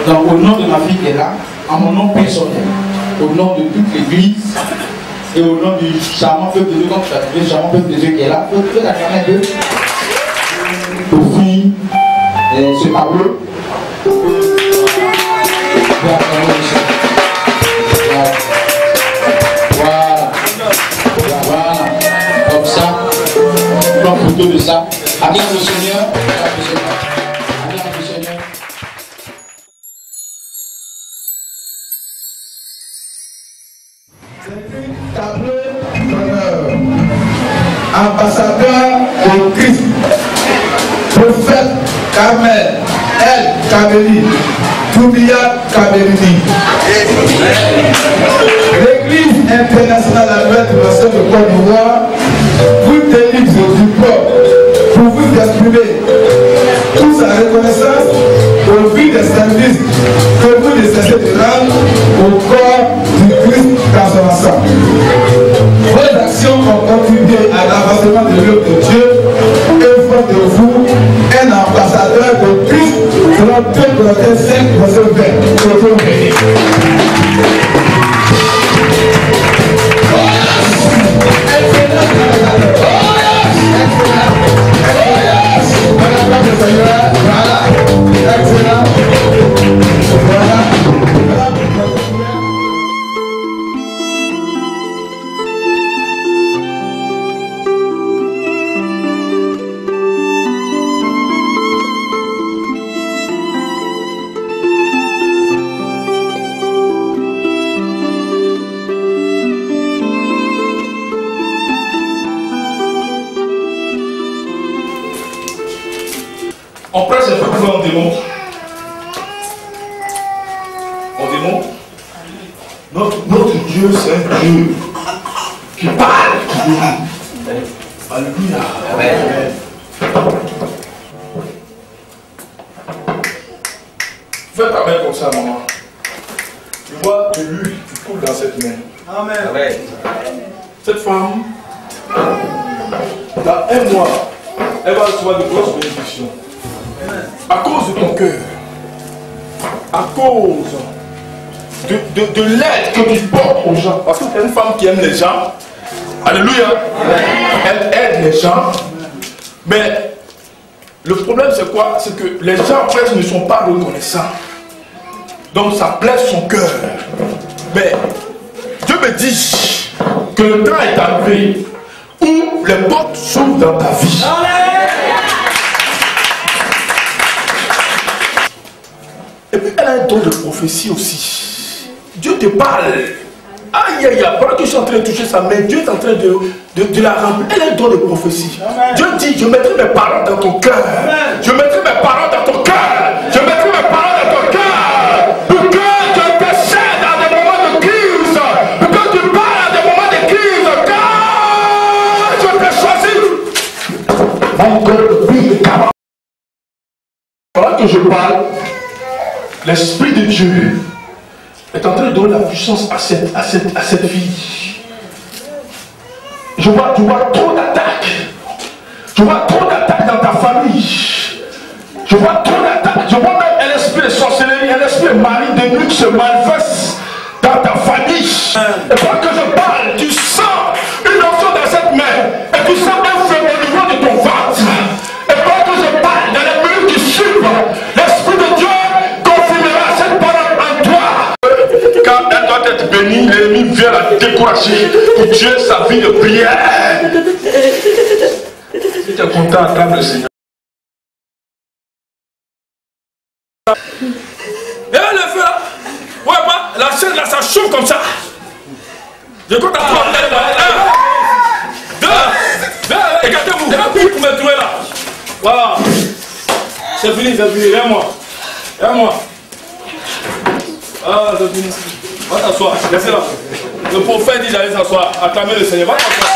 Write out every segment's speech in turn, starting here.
Donc, au nom de ma fille qui est là, en mon nom personnel, au nom de toute l'église et au nom du charmant peuple de Dieu, comme tu as trouvé le charmant peuple de Dieu qui est là, il faut acclamer Dieu pour filles ce tableau. Voilà, comme ça, prends photo de ça. Acclame le Seigneur, acclame le Seigneur, acclame le Seigneur. C'est un tableau d'honneur. Ambassadeur de Christ, prophète Carmel, El Kabeli, Toubia Kabeli. L'église internationale actuelle de l'Océan de Côte d'Ivoire vous délivre du corps pour vous exprimer toute sa reconnaissance au vu des services que vous décidez de rendre au corps du Christ dans son ensemble. Vos actions ont contribué à l'avancement de l'œuvre de Dieu et font de vous un ambassadeur de Christ selon 2 Corinthiens 5, verset 20. On presse un peu plus loin, on démontre. On démontre. Notre Dieu, c'est un Dieu qui parle, qui délivre. Alléluia. Amen. Fais ta main comme ça, maman. Tu vois de l'huile qui coule dans cette main. Amen. Cette femme, dans un mois, elle va recevoir de grosses bénédictions. À cause de ton cœur, à cause de l'aide que tu portes aux gens, parce que c'est une femme qui aime les gens, alléluia, elle aide les gens, mais le problème c'est quoi? C'est que les gens en fait ne sont pas reconnaissants, donc ça blesse son cœur. Mais Dieu me dit que le temps est arrivé où les portes s'ouvrent dans ta vie. Et puis elle a un don de prophétie aussi. Dieu te parle. Aïe aïe aïe, pendant que je suis en train de toucher sa main, Dieu est en train de la remplir. Elle a un don de prophétie. Amen. Dieu dit, je mettrai mes paroles dans ton cœur. Je mettrai mes paroles dans ton cœur. Je mettrai mes paroles dans ton cœur. Pour que tu intercèdes dans des moments de crise. Pour que tu parles à des moments de crise. Car je t'ai choisi. Encore oui, pendant que je parle, l'Esprit de Dieu est en train de donner la puissance à cette fille. Je vois trop d'attaques. Je vois trop d'attaques dans ta famille. Je vois trop d'attaques. Je vois même un esprit de sorcellerie, un esprit de mari de nuit qui se manifeste dans ta famille. Et pendant que je parle, tu sens une onction dans cette main. Et tu sens un feu au niveau de ton ventre. Et pendant que je parle, dans les minutes qui suivent, l'Esprit de Dieu confirmera cette parole en toi. Quand elle doit être bénie, l'ennemi vient la décourager pour tuer sa vie de prière. Si tu es content, acclame le Seigneur. Et là, le feu là, ouais, pas, la chaîne là, ça chauffe comme ça. Je compte à 3, 1, 2, regardez-vous, pour me trouver là. Voilà. C'est fini, viens-moi. Viens-moi. Ah, c'est fini. Va t'asseoir, laissez là. Le prophète dit d'aller s'asseoir, acclamer le Seigneur. Va t'asseoir.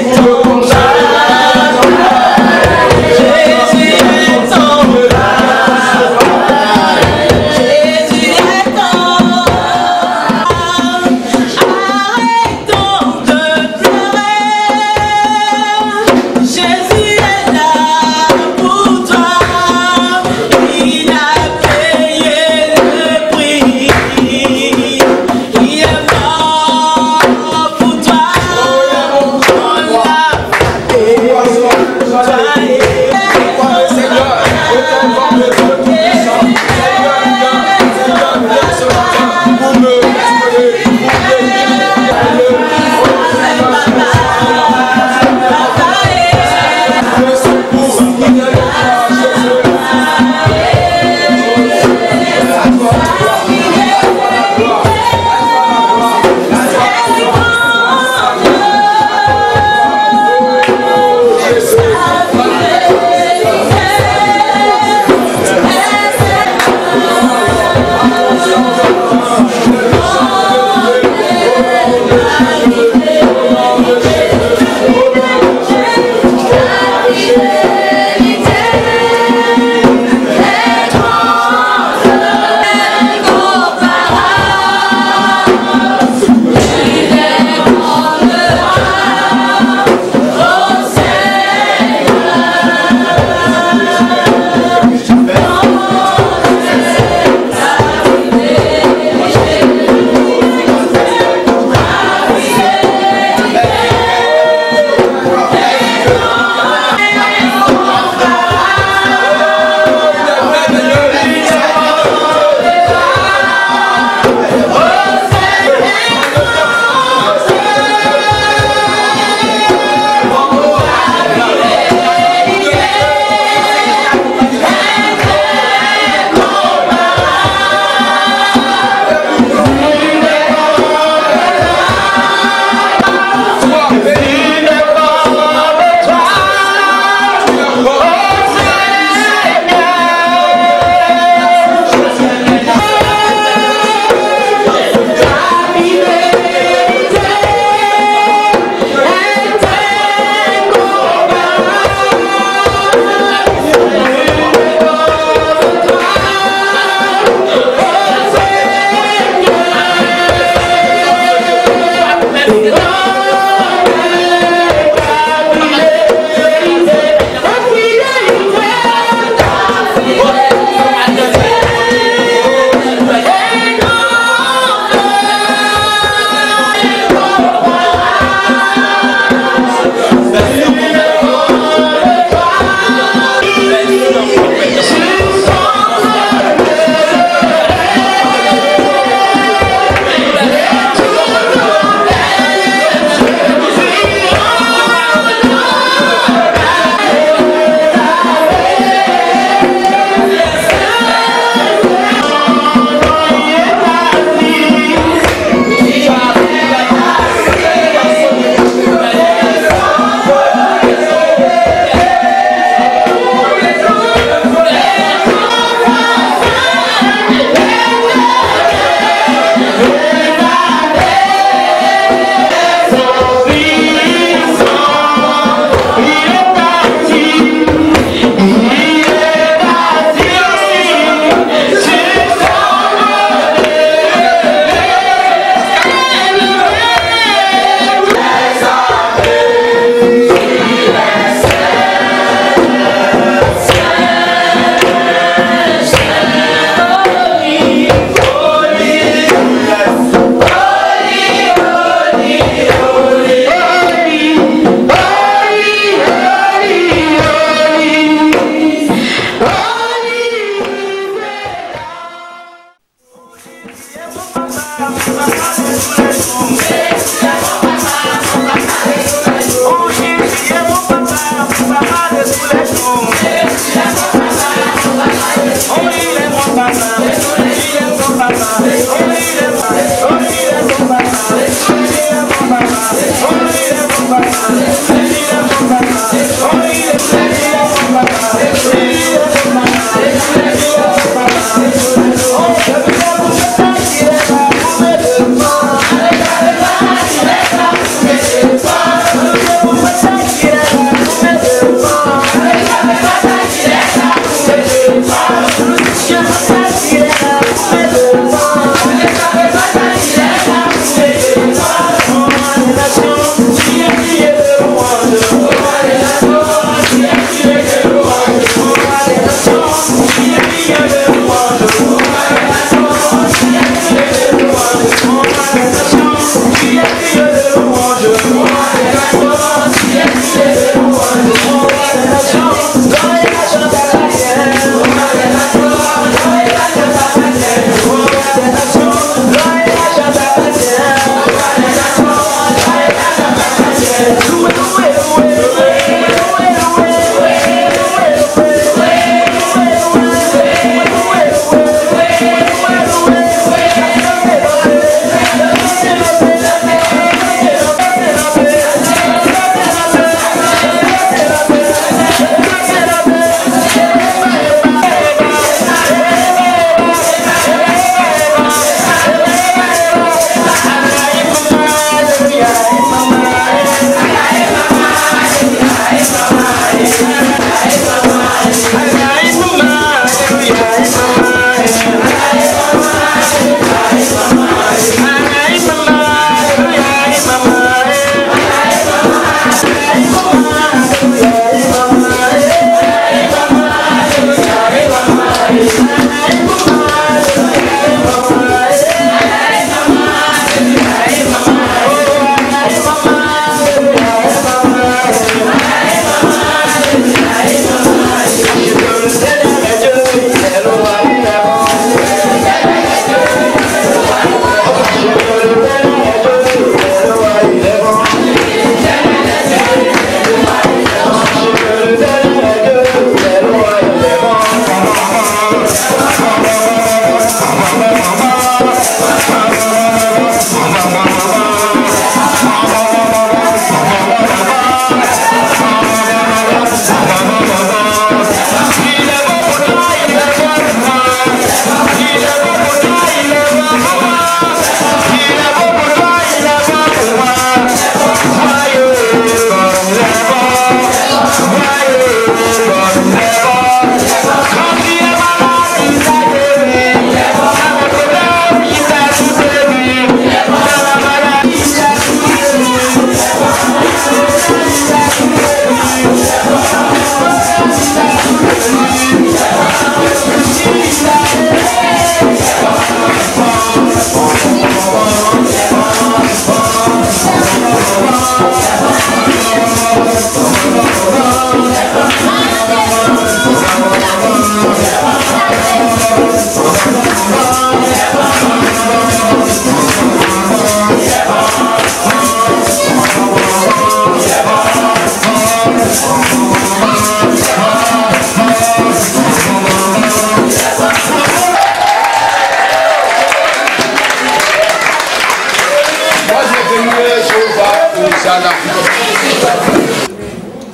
Il est mort pour toi, on l'a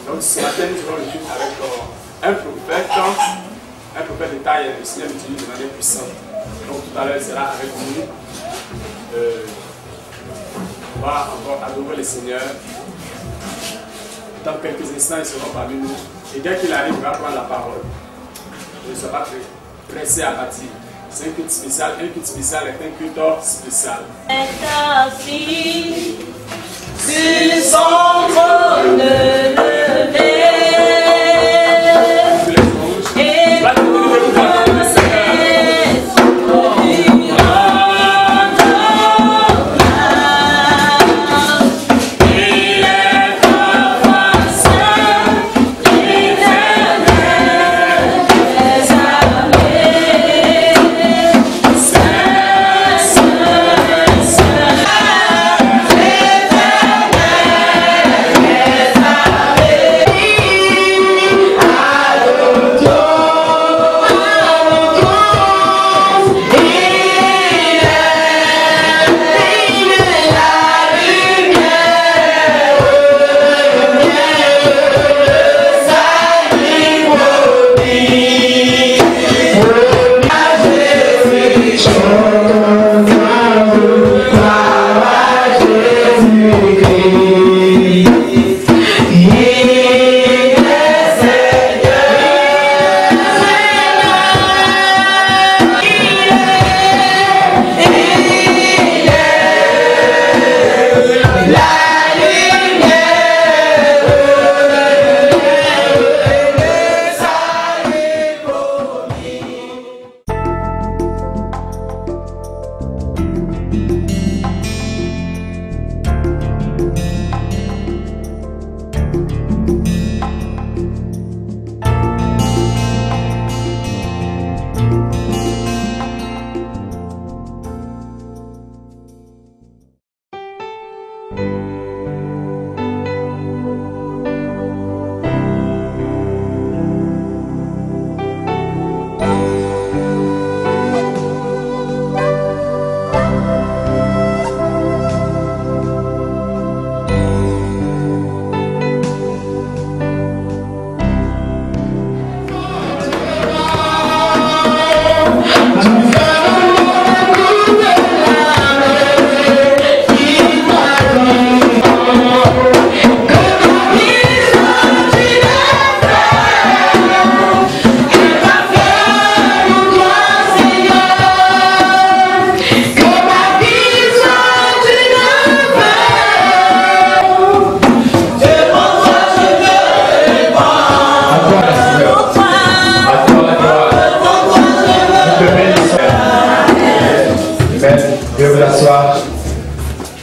Donc ce matin, nous allons le culte avec un prophète de taille, le Seigneur l'utilise de manière puissante. Donc tout à l'heure, il sera avec nous. On va encore adorer le Seigneur. Dans quelques instants, ils seront parmi nous. Et dès qu'il arrive, il va prendre la parole. Je ne serai pas pressé à partir. C'est un culte spécial. Un culte spécial est un culte spécial. Sur son trône levé.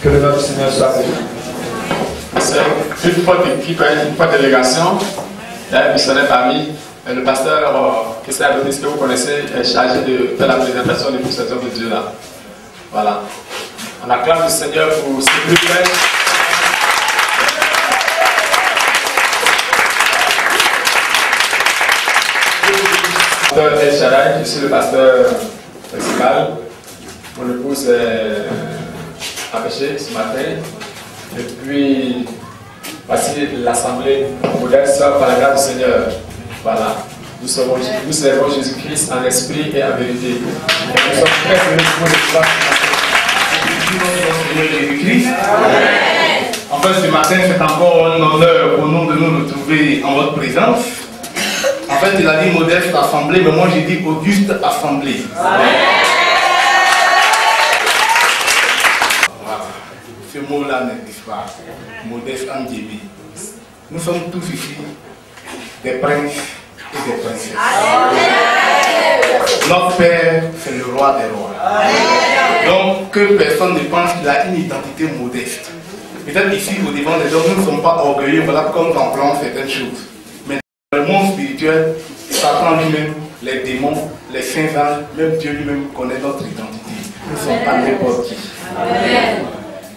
Que le nom du Seigneur soit béni. C'est une fois d'équipe, une fois délégation. Il y a un missionnaire parmi. Le pasteur Christian Adonis, que vous connaissez, est chargé de faire la présentation de tous ces hommes de Dieu là. Voilà. On acclame le Seigneur pour ce privilège. Pasteur El Shaddai, je suis le pasteur principal. Mon épouse est empêchée ce matin. Et puis, voici l'assemblée modeste par la grâce du Seigneur. Voilà. Nous servons Jésus-Christ en esprit et en vérité. Et nous sommes très heureux pour le Jésus-Christ. En fait, ce matin, c'est encore un honneur pour nous de nous retrouver en votre présence. En fait, il a dit modeste assemblée, mais moi j'ai dit auguste assemblée. Voilà. Ce mot-là n'existe pas. Modeste en débit. Nous sommes tous ici des princes et des princesses. Notre Père, c'est le roi des rois. Donc, que personne ne pense qu'il a une identité modeste. Peut-être ici, au devant des hommes, nous ne sommes pas orgueilleux, voilà, comme en plan certaines choses. Mais dans le monde spirituel, Satan lui-même, les démons, les saints anges, même Dieu lui-même connaît notre identité. Nous ne sommes pas n'importe qui.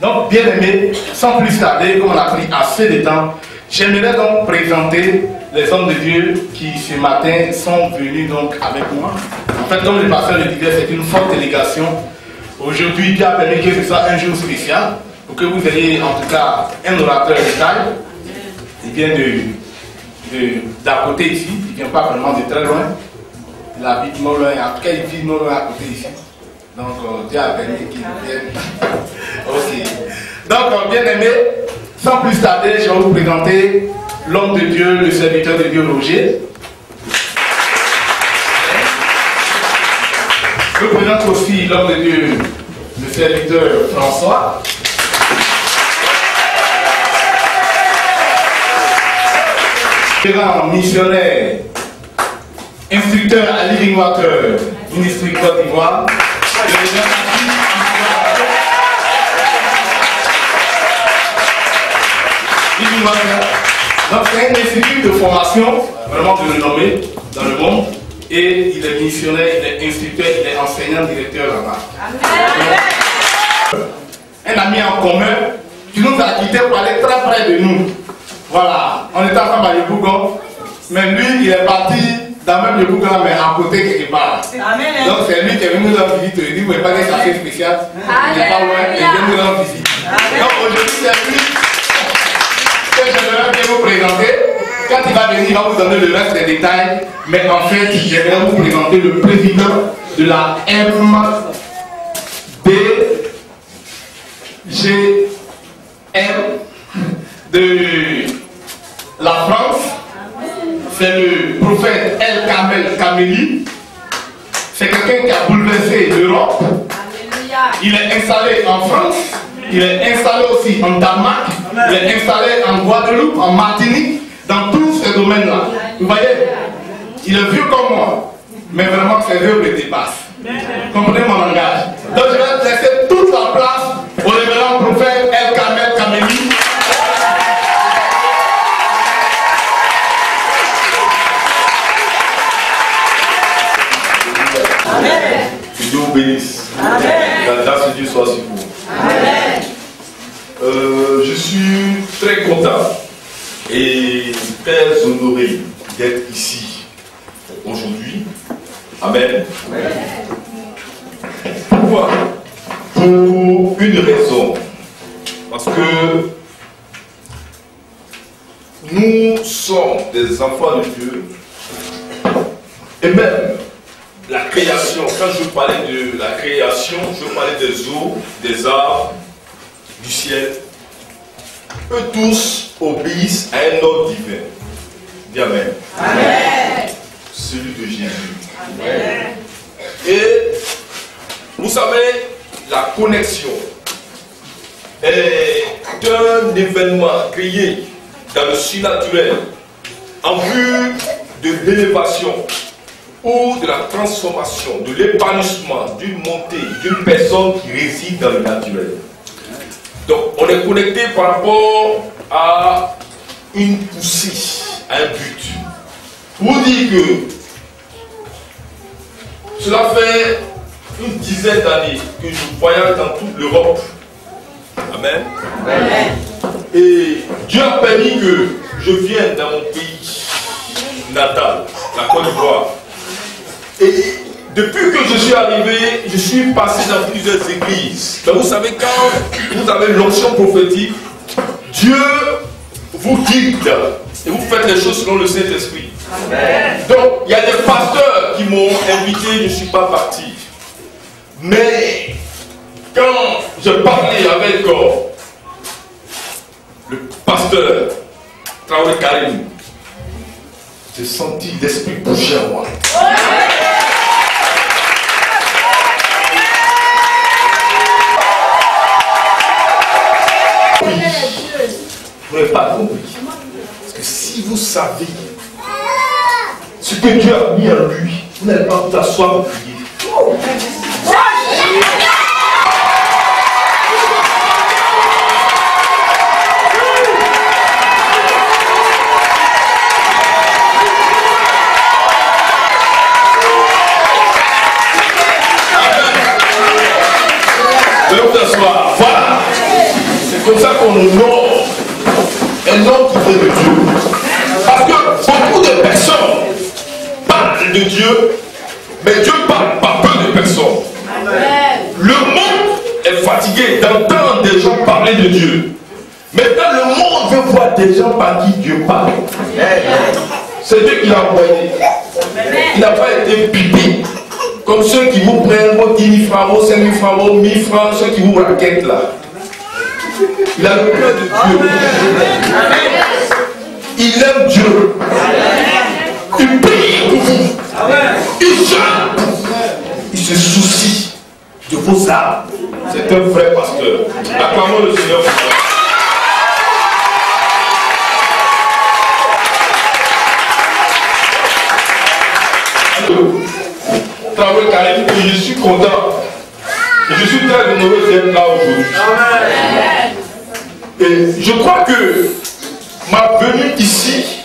Donc, bien aimé, sans plus tarder, comme on a pris assez de temps, j'aimerais donc présenter les hommes de Dieu qui ce matin sont venus donc avec moi. En fait, comme le pasteur le disait, c'est une forte délégation. Aujourd'hui, Dieu a permis que ce soit un jour spécial pour que vous ayez en tout cas un orateur de taille. Il vient d'à côté ici, il ne vient pas vraiment de très loin. Il habite non loin, en tout cas il vit non loin à côté ici. Donc Dieu a permis qu'il vienne. Ok. Donc bien aimé, sans plus tarder, je vais vous présenter l'homme de Dieu, le serviteur de Dieu Roger. Je vous présente aussi l'homme de Dieu, le serviteur François. Grand missionnaire, instructeur à Living Water, Ministry Côte d'Ivoire. Donc c'est un institut de formation, vraiment de renommée dans le monde. Et il est missionnaire, il est instructeur, il est enseignant, directeur là-bas. Un ami en commun qui nous a quittés pour aller très près de nous. Voilà, on était ensemble à Yopougon, mais lui il est parti dans même Yopougon, mais à côté quelque part. Amen. Donc c'est lui qui est venu nous rendre visite. Il dit, vous n'avez pas des cafés spéciaux, il n'est pas loin, il vient nous rendre visite. Donc aujourd'hui c'est lui que j'aimerais bien vous présenter. Quand il va venir, il va vous donner le reste des détails, mais en fait j'aimerais vous présenter le président de la MDGM de la France. C'est le prophète El Kamel Kameli. C'est quelqu'un qui a bouleversé l'Europe. Il est installé en France. Il est installé aussi en Danemark. Il est installé en Guadeloupe, en Martinique, dans tous ces domaines-là. Vous voyez, il est vieux comme moi, mais vraiment ses œuvres le dépassent. Comprenez mon langage. Donc je vais laisser toute la place au révérend prophète El Kamel Kameli. Que Dieu vous bénisse. Que la grâce de Dieu soit sur vous. Amen. Je suis très content et très honoré d'être ici aujourd'hui. Amen. Pourquoi? Pour une raison. Parce que nous sommes des enfants de Dieu. Et même la création, quand je parlais de la création, je parlais des eaux, des arbres, du ciel. Eux tous obéissent à un ordre divin. Dis Amen. Amen. Celui de Jésus. Amen. Et vous savez, la connexion est un événement créé dans le surnaturel en vue de l'élévation ou de la transformation, de l'épanouissement, d'une montée, d'une personne qui réside dans le naturel. Donc on est connecté par rapport à une poussée, à un but. Pour dire que cela fait une dizaine d'années que je voyage dans toute l'Europe. Amen. Amen. Et Dieu a permis que je vienne dans mon pays natal, la Côte d'Ivoire. Et depuis que je suis arrivé, je suis passé dans plusieurs églises. Mais vous savez, quand vous avez l'onction prophétique, Dieu vous guide et vous faites les choses selon le Saint-Esprit. Donc, il y a des pasteurs qui m'ont invité, je ne suis pas parti. Mais, quand je parlais avec le pasteur Traoré Karim, j'ai senti l'esprit bouger en moi. Vous n'avez pas compris. Parce que si vous savez ce que Dieu a mis en lui, vous n'allez pas vous asseoir pour prier. Voilà. C'est comme ça qu'on honore un homme qui vient de Dieu. Parce que beaucoup de personnes parlent de Dieu, mais Dieu parle pas peu de personnes. Le monde est fatigué d'entendre des gens parler de Dieu. Maintenant, le monde veut voir des gens par qui Dieu parle. C'est Dieu qui l'a envoyé. Il n'a pas été pipé. Comme ceux qui vous prennent vos 10 000 francs, vos 5 000 francs, vos 1000 francs, ceux qui vous raquettent là. Il a le cœur de Dieu. Il aime Dieu. Il prie pour vous. Il chante. Il se soucie de vos âmes. C'est un vrai pasteur. Acclamons le Seigneur. Travail carré, je suis content. Je suis très heureux d'être là aujourd'hui. Et je crois que ma venue ici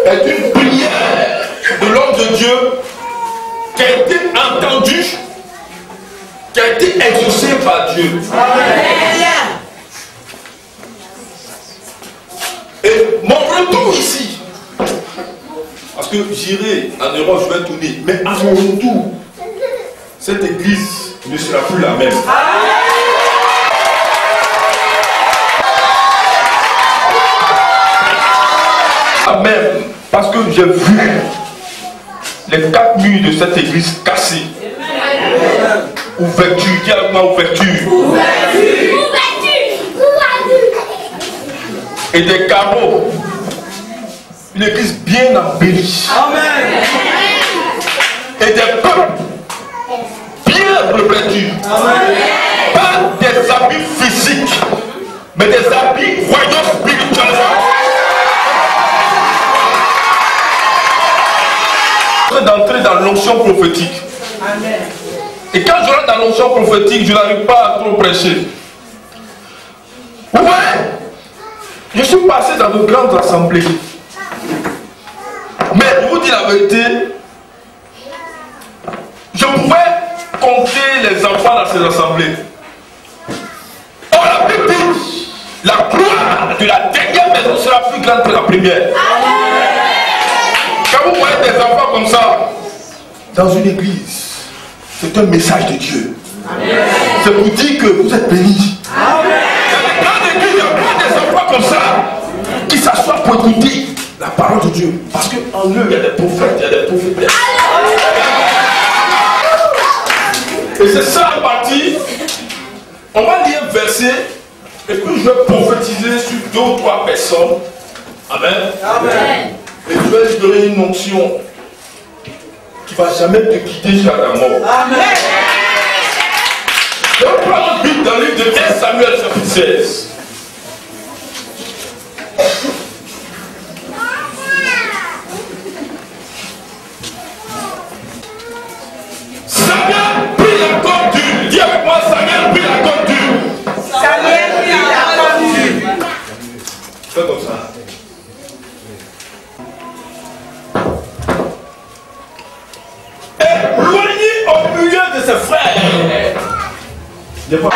est une prière de l'homme de Dieu qui a été entendue, qui a été exaucée par Dieu. Et mon retour ici, parce que j'irai en Europe, je vais tourner, mais à mon retour, cette église ne sera plus la même. Amen. Parce que j'ai vu les 4 murs de cette église cassés. Ouverture, dis avec moi ouverture. Et des carreaux. Une église bien embellie. Amen. Et des peuples bien revêtus. Pas des habits physiques, mais des habits royaux spirituels. D'entrer dans l'onction prophétique. Amen. Et quand je rentre dans l'onction prophétique, je n'arrive pas à trop prêcher. Ouais, je suis passé dans de grandes assemblées. Mais pour vous dire la vérité, je pouvais compter les enfants dans ces assemblées. Or la Bible dit, la gloire de la dernière maison sera plus grande que la première. Amen. Quand vous voyez des enfants comme ça, dans une église, c'est un message de Dieu. C'est pour dire que vous êtes bénis. Dans les grandes églises, il y a plein des enfants comme ça, qui s'assoient pour écouter la parole de Dieu. Parce qu'en eux, il y a des prophètes, il y a des prophétesses. Et c'est ça la partie. On va lire un verset, et puis je vais prophétiser sur 2 ou 3 personnes. Amen. Amen. Et je vais lui donner une onction qui ne va jamais te quitter jusqu'à la mort. Amen. Je vais prendre vite dans le livre de 1 Samuel chapitre 16. Samuel prit la corde dure. Dis avec moi, Samuel prit la corde dure. Samuel prit la corde dure. Fais comme ça. Éloigné au milieu de ses frères. Dans la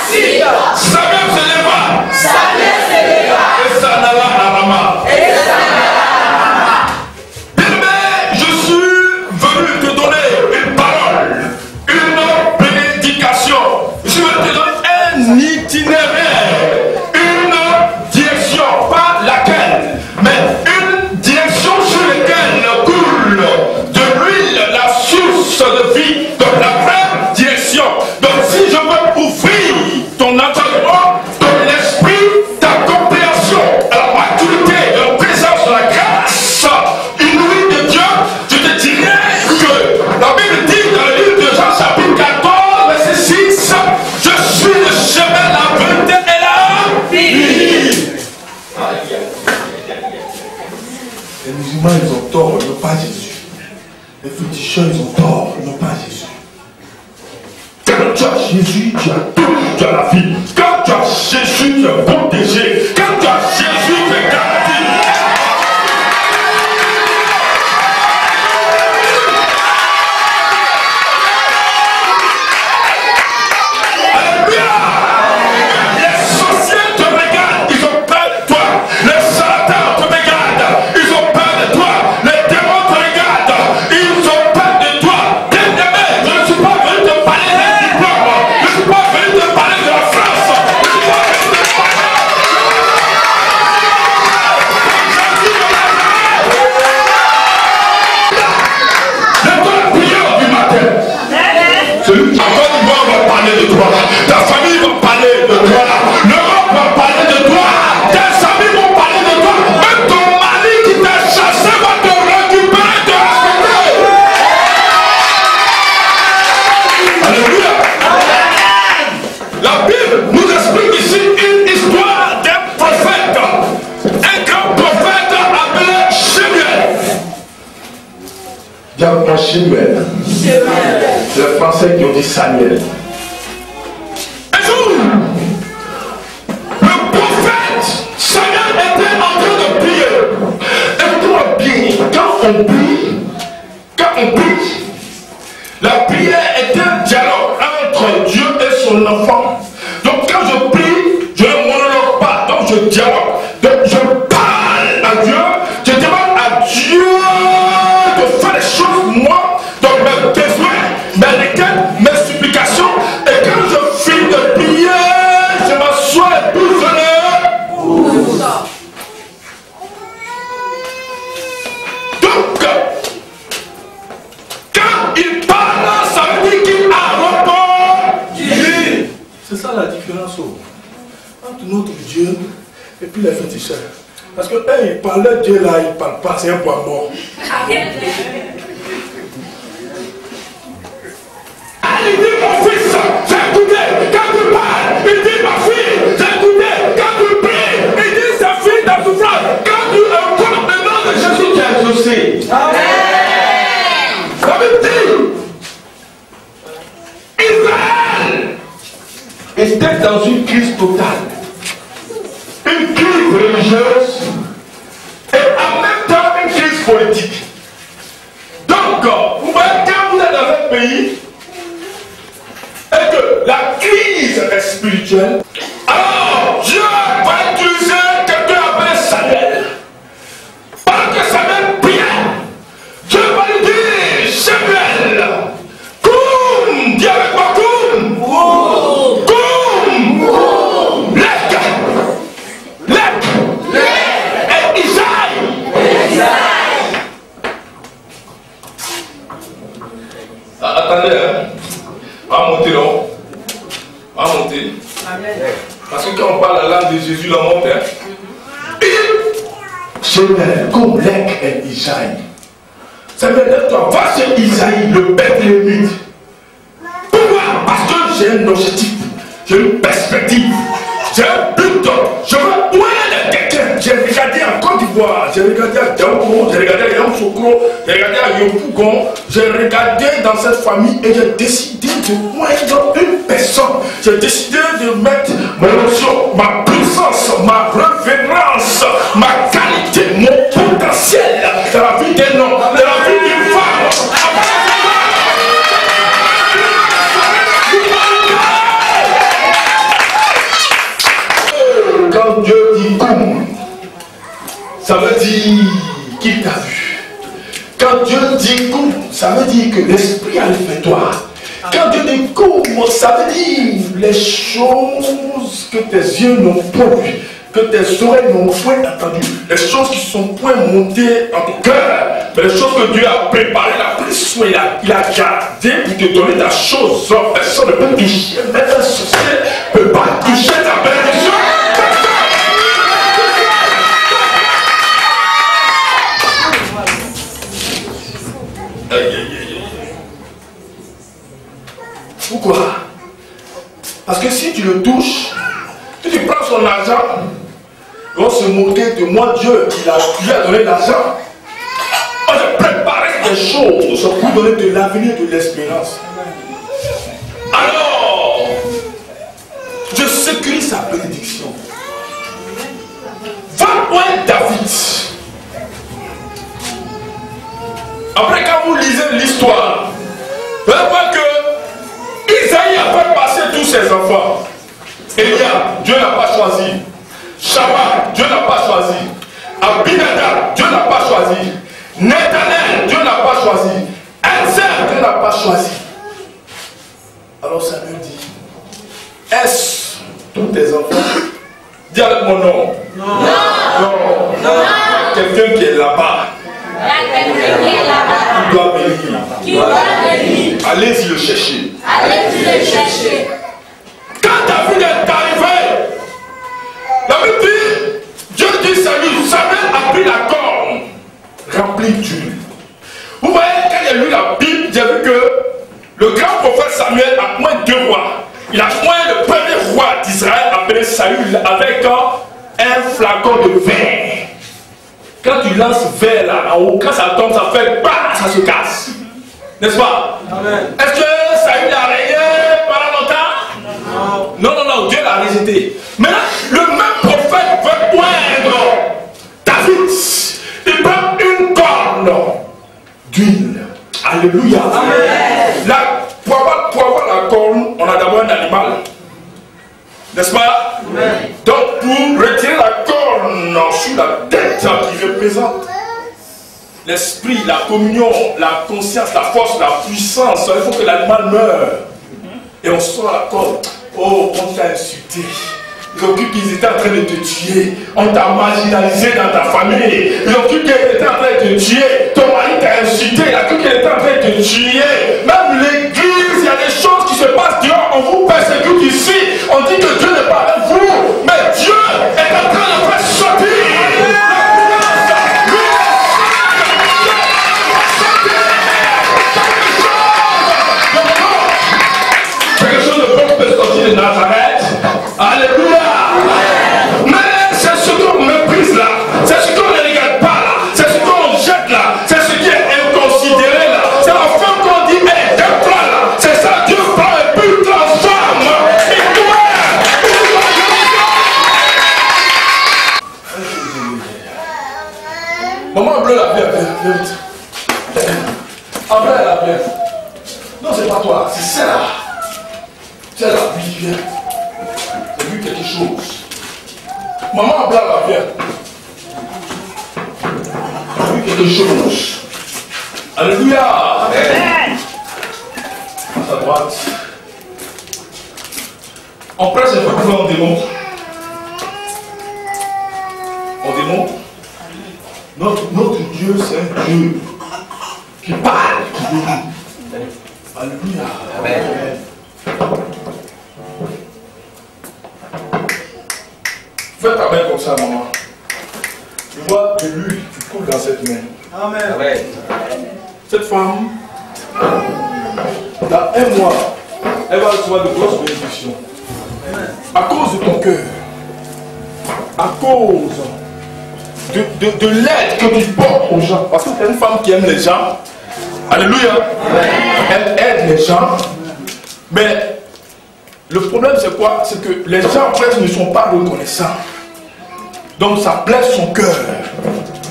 suite, Samuel se leva. Et s'en alla à Rama. Bien-aimé, je suis venu te donner une parole, une bénédiction. Je suis venu te donner un itinéraire, une direction, pas laquelle, mais une direction sur laquelle coule de l'huile, la source de vie, dans la vraie direction. Donc si je veux ouvrir ton entendement, ton esprit, ta compréhension à la maturité, à la présence de la grâce inouïe de Dieu, je te dirais que la Bible dit dans le livre de Jean chapitre 14, verset 6, je suis le chemin, la vérité et la vie. Les musulmans, ils ont tort, ils n'ont pas Jésus. Les féticheurs, ils ont tort, ils n'ont pas Jésus. Quand tu as Jésus, tu as tout, tu as la vie. Quand tu as Jésus, tu es protégé. Quand tu as Jésus, tu es garanti. Alléluia! Les sorciers te regardent, ils ont peur de toi. Les charlatans te regardent, ils ont peur de toi. Les démons te regardent, ils ont peur de toi. Bien-aimé, je ne suis pas venu te parler. t'explique ici une histoire d'un prophète. Un grand prophète appelé Samuel. Diable Samuel. Les Français qui ont dit Samuel. Un jour, le prophète Samuel était en train de prier. Écoute-moi bien, quand on prie, La prière est un dialogue entre Dieu et son enfant. Donc quand je prie, je ne monologue pas, donc je dialogue. Donc je parle à Dieu, je demande à Dieu de faire les choses, moi, donc mes besoins, mes requêtes, mes supplications. Et quand je finis de prier, je m'assois et puis je le... Donc, quand il parle, ça veut dire qu'il a répondu. c'est ça la différence entre notre Dieu et puis les féticheurs. Parce que eux, ils parlaient Dieu là, ils ne parlent pas, c'est un point mort. Il dit mon fils, j'ai écouté quand tu parles. Il dit ma fille, j'ai écouté quand tu pries. Il dit sa fille dans souffrance. Quand tu invoques le nom de Jésus, tu es exaucé. Ça veut dire Israël Était dans une crise totale. Une crise religieuse et en même temps une crise politique. Donc, vous voyez, quand vous êtes dans un pays et que la crise est spirituelle, alors Dieu va utiliser quelqu'un appelé Samuel. Pendant que Samuel priait, Dieu va lui dire, Samuel, Koum, dis avec moi Koum, Koum, Lek, et Isaïe. Attendez, hein. On va monter, non? On va monter. Parce que quand on parle la langue de Jésus, la monte, hein. Samuel, comme Lek et Isaïe. Ça veut dire toi, va chez Isaïe, le Bethléemite. Pourquoi? Parce que j'ai un objectif, j'ai une perspective, j'ai un but. Je veux ouvrir les quelqu'un. J'ai regardé en Côte d'Ivoire, j'ai regardé à Diaouko, j'ai regardé à Yamoussoukro, j'ai regardé à Yopougon, j'ai regardé dans cette famille et j'ai décidé de moindre une personne. J'ai décidé de mettre mon option, ma puissance, ma révérence, ma qualité, mon potentiel dans la vie d'un homme, dans la vie d'une femme. Quand Dieu dit comme, ça veut dire qu'il t'a vu. Quand Dieu dit comme, ça veut dire que l'esprit a le fait toi. Quand Dieu dit comme, ça veut dire les choses que tes yeux n'ont pas vues, que tes oreilles n'ont point entendues, les choses qui sont point montées en ton cœur, mais les choses que Dieu a préparées, il a pris soin, il a gardé pour te donner ta chose. Personne ne peut toucher, même un sorcier ne peut pas toucher ta bénédiction. Pourquoi? Parce que si tu le touches, si tu prends son argent, ils vont se moquer de moi, Dieu, il a donné l'argent. Moi, j'ai préparé des choses pour donner de l'avenir, de l'espérance. Alors, je sécurise sa bénédiction. Va voir David. Après, quand vous lisez l'histoire, vous allez voir que Isaïe a fait passer tous ses enfants. Elia, Dieu n'a pas choisi. Shama, Dieu n'a pas choisi. Abinadab, Dieu n'a pas choisi. Nethanel, Dieu n'a pas choisi. Elzer, Dieu n'a pas choisi. Alors Samuel dit, est-ce tous tes enfants? Dis avec mon nom. Non. Non. Quelqu'un qui est là-bas. Qui doit venir. Allez-y le chercher. Quand David est arrivé, la Bible dit, Dieu dit Samuel a pris la corne remplie d'huile. Vous voyez, quand il a lu la Bible, j'ai vu que le grand prophète Samuel a moins 2 rois. Il a moins le premier roi d'Israël appelé Saül avec un flacon de verre. Quand tu lances verre là en haut, quand ça tombe, ça fait bah, ça se casse. N'est-ce pas? Est-ce que Saül a régné pendant longtemps? Non, non, non, Dieu l'a rejeté. Maintenant, le même prophète veut poindre David. Il prend une corne d'huile. Alléluia. Pour avoir la corne, on a d'abord un animal. N'est-ce pas? Donc, pour retirer la corne sur la tête qui représente l'esprit, la communion, la conscience, la force, la puissance, il faut que l'animal meure. Et on sort la corne. Oh, on t'a insulté. Ils ont cru qu'ils étaient en train de te tuer. On t'a marginalisé dans ta famille. Ils ont cru qu'ils étaient en train de te tuer. Ton mari t'a insulté. Il a cru qu'il était en train de te tuer. Même l'église, il y a des choses qui se passent dehors. On vous persécute ici. On dit que Dieu n'est pas avec vous. Mais Dieu est en train de faire sortir. Quelque chose de bon peut sortir de Nazareth. Alléluia. Mais c'est ce qu'on méprise là, c'est ce qu'on ne regarde pas là, c'est ce qu'on jette là, c'est ce qui est inconsidéré là, c'est la femme qu'on dit, hé, t'es toi là, c'est ça, Dieu prend et puis transforme. Et toi, maman bleue la bière, viens vite. Après la bière. Non, c'est pas toi, c'est celle-là. Celle-là, oui, viens. J'ai vu quelque chose. Maman blanc là, viens. J'ai vu quelque chose. Alléluia. Amen. À ta droite. On presse un peu plus loin, on démontre. On démontre. Notre Dieu, c'est un Dieu qui parle, qui bénit. Alléluia. Amen. Fais ta main comme ça, maman. Je vois de l'huile qui coule dans cette main. Amen. Cette femme, dans un mois, elle va recevoir de grosses bénédictions. À cause de ton cœur, à cause de l'aide que tu portes aux gens. Parce que tu es une femme qui aime les gens. Alléluia. Elle aide les gens. Mais le problème c'est quoi? C'est que les gens en fait ne sont pas reconnaissants. Donc ça blesse son cœur.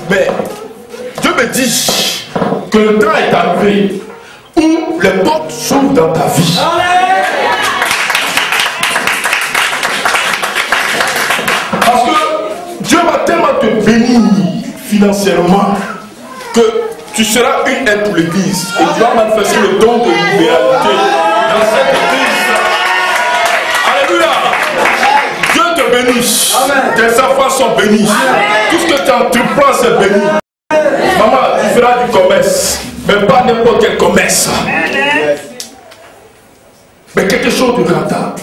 Mais Dieu me dit que le temps est arrivé où les portes s'ouvrent dans ta vie. Parce que Dieu va tellement te bénir financièrement que tu seras une aide pour l'église. Et tu vas manifester le don de libéralité dans cette église. Alléluia. Dieu te bénisse. Tes enfants sont bénis. Tout ce que tu entreprends, c'est béni. Maman, tu feras du commerce. Mais pas n'importe quel commerce. Mais quelque chose de rentable.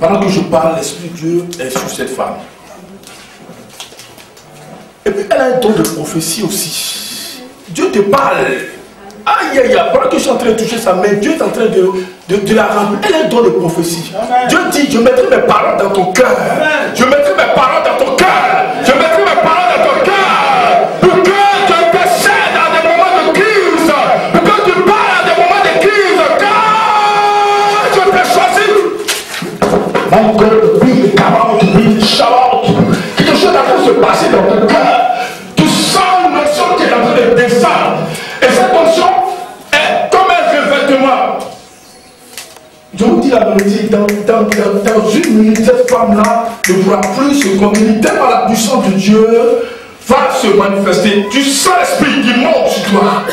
Pendant que je parle, l'Esprit de Dieu est sur cette femme. Et puis elle a un don de prophétie aussi. Dieu te parle. Aïe aïe aïe, pendant que je suis en train de toucher sa main, Dieu est en train de la remplir. Elle a un don de prophétie. Amen. Dieu dit, je mettrai mes paroles dans ton cœur. Je mettrai mes paroles dans ton cœur. Je mettrai mes paroles dans ton cœur. Pour que tu intercèdes dans des moments de crise. Pour que tu parles dans des moments de crise. Car je t'ai choisi. Mon cœur brille, carotte, brille, chalotte. Quelque chose est en train de se passer dans ton cœur. Tu sens une notion qui est en train de descendre. Et cette notion est comme un revêtement. Je vous dis la vérité, dans une minute, cette femme-là ne pourra plus se communier. Tellement la puissance de Dieu va se manifester. Tu sens l'esprit qui monte sur toi.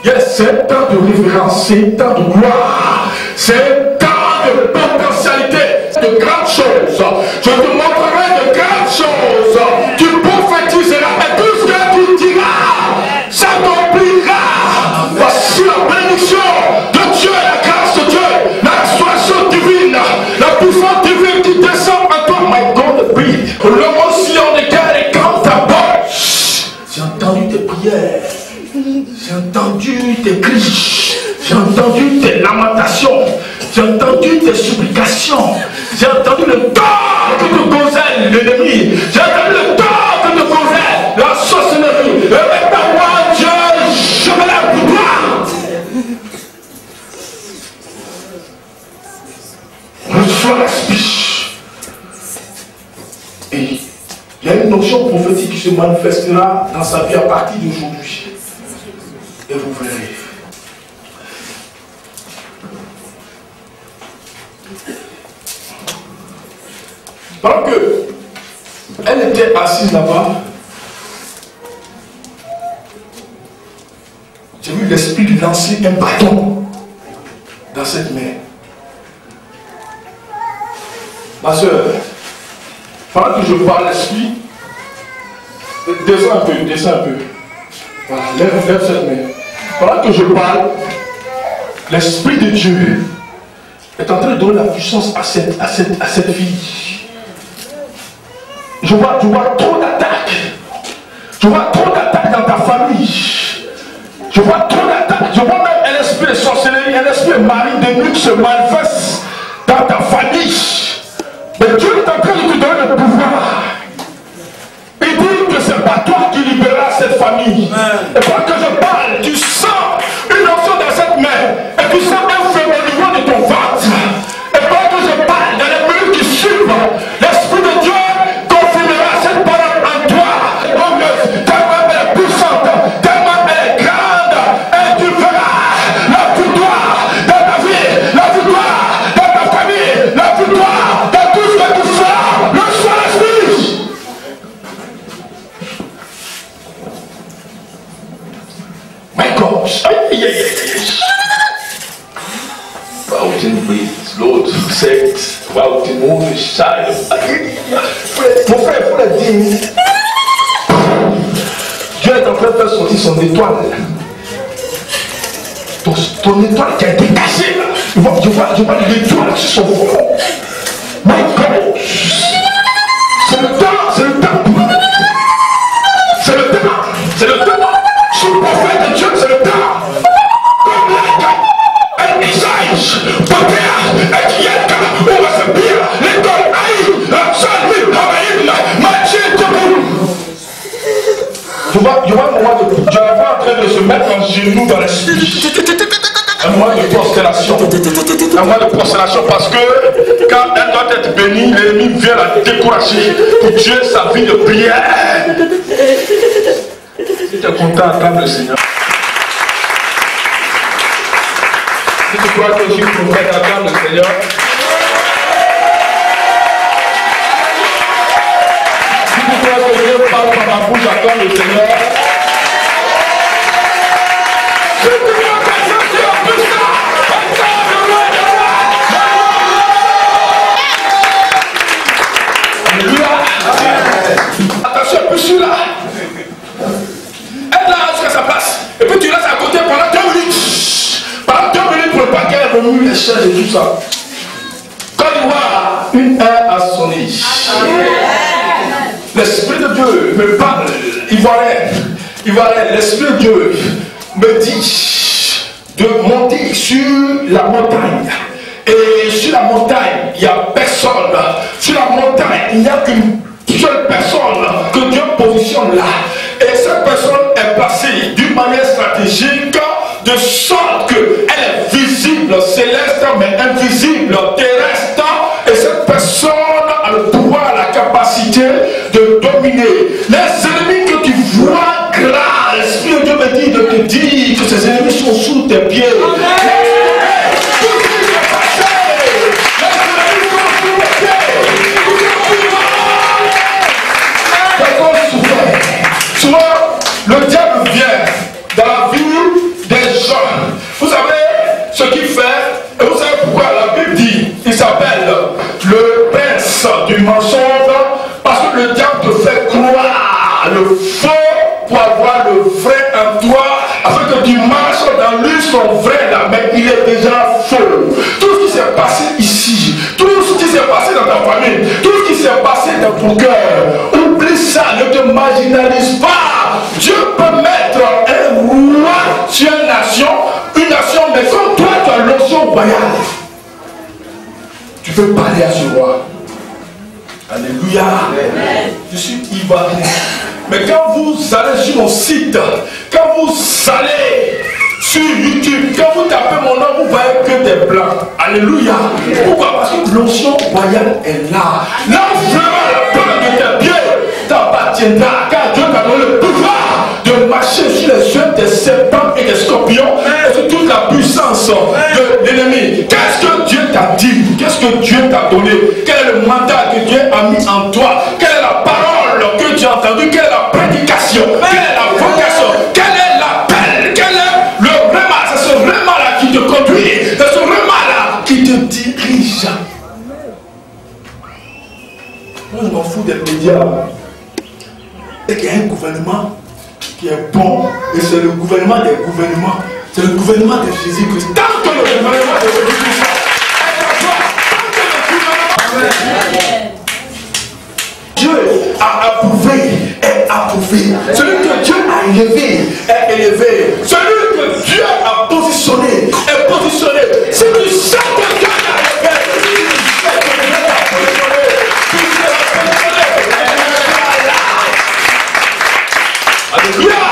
Yes, c'est un temps de révérence, c'est un temps de gloire, c'est un temps de potentialité, de grandes choses. Je te montrerai de grandes choses. Tu prophétiseras et tout ce que tu diras, ça t'oubliera. Voici la bénédiction de Dieu, la grâce de Dieu, la restauration divine, la puissance divine qui descend à toi. My God, oui. L'émotion de cœur est quand ta bouche. J'ai entendu tes prières. J'ai entendu tes cris, j'ai entendu tes lamentations, J'ai entendu tes supplications. J'ai entendu le tort que te causait l'ennemi. J'ai entendu le tort que te causait la sorcellerie. Et maintenant, moi, Dieu, je me lève pour toi. Reçois la speech. Et il y a une notion prophétique qui se manifestera dans sa vie à partir d'aujourd'hui. Et vous verrez. Pendant qu'elle était assise là-bas, j'ai vu l'esprit lui lancer un bâton dans cette main. Ma soeur, pendant que je parle l'esprit, descends un peu, descends un peu. Voilà, lève cette main. Pendant que je parle, l'esprit de Dieu est en train de donner la puissance à cette fille. Je vois trop d'attaques. Je vois trop d'attaques dans ta famille. Je vois trop d'attaques. Je vois même un esprit de sorcellerie, un esprit de mari de nuit qui se manifeste dans ta famille. Mais Dieu est en train de te donner le pouvoir. Il dit que c'est pas toi qui libéreras cette famille. Et quand je parle, tu sens une notion dans cette main. Et tu sens un feu au niveau de ton ventre. Et quand je parle, dans les minutes qui suivent, l'Esprit de Dieu confirmera cette parole en toi. Tellement elle est puissante, tellement elle est grande. Et tu verras la victoire dans ta vie, la victoire dans ta famille, la victoire dans tout ce que tu feras. Le soir l'Esprit. My gosh. Mountain breeze, Lord, sex, mountain moon, shine. Mon frère, il faut le dire. Dieu est en train de faire sortir son étoile. Ton étoile qui a été cassée. Je vois l'étoile sur son front. My God. C'est le temps, c'est le temps. C'est le temps, c'est le temps. Je suis le prophète de Dieu, c'est le temps. Comme un message, papia, et qui est là, on va se dire, l'école aïe, la salle, je vois un moment de Dieu en train de se mettre en genoux dans l'esprit. Un moment de constellation. Un moment de constellation parce que quand elle doit être bénie, l'ennemi vient la décourager pour tuer sa vie de prière. Si tu es content, acclame le Seigneur. Si tu crois que je suis prophète, acclame le Seigneur. Si tu crois que Dieu parle par ma bouche, acclame le Seigneur. Si tu crois que je suis en puissance, acclame le Seigneur. Alléluia. Attention, un peu celui-là. Elle là jusqu'à sa place. Et puis tu restes à côté pendant 2 minutes. Pendant 2 minutes pour le paquet, elle remue les chaises et tout ça. Quand il voit une heure à sonner, l'Esprit de Dieu me parle, Ivoirien, l'Esprit de Dieu me dit de monter sur la montagne. Et sur la montagne, il n'y a personne. Sur la montagne, il n'y a qu'une seule personne que Dieu positionne là. Et cette personne est placée d'une manière stratégique de sorte qu'elle est visible céleste mais invisible terrestre. Et cette personne a le pouvoir, la capacité de dominer les ennemis que tu vois gras. L'Esprit de Dieu me dit de te dire que ces ennemis sont sous tes pieds. Souvent, le diable vient dans la vie des gens. Vous savez ce qu'il fait, et vous savez pourquoi la Bible dit, il s'appelle le prince du mensonge, parce que le diable te fait croire le faux pour avoir le vrai en toi, afin que tu marches dans lui son vrai là, mais il est déjà faux. Tout ce qui s'est passé ici, tout ce qui s'est passé dans ta famille, tout ce qui s'est passé dans ton cœur, oublie ça, ne te marginalise pas. Dieu peut mettre un roi sur une nation, mais comme toi tu as l'onction royale. Alléluia. Je suis ivoirien. Mais quand vous allez sur mon site, quand vous allez sur YouTube, quand vous tapez mon nom, vous voyez que des blancs. Alléluia. Pourquoi? Parce que l'onction royale est là. Là où vraiment la plante de tes pieds t'appartiendra, car Dieu t'a donné le pouvoir de marcher sur les yeux des serpents et des scorpions et sur toute la puissance de l'ennemi. Qu'est-ce que Dieu t'a dit? Qu'est-ce que Dieu t'a donné? Quel est le mandat que Dieu a mis en toi? Quelle est la parole que tu as entendue? Quelle est la prédication? Quelle est la vocation? Quel est l'appel? Quel est le vraiment? C'est ce vraiment-là qui te conduit. C'est ce vraiment-là qui te dirige. Moi, je m'en fous des médias. Et qu'il y a un gouvernement qui est bon, et c'est le gouvernement des gouvernements, c'est le gouvernement de Jésus-Christ. Tant que le gouvernement de Jésus-Christ Dieu a approuvé, est approuvé. Celui que Dieu a élevé est élevé. Celui que Dieu a positionné est positionné. Si tu sais que Dieu a élevé, alléluia.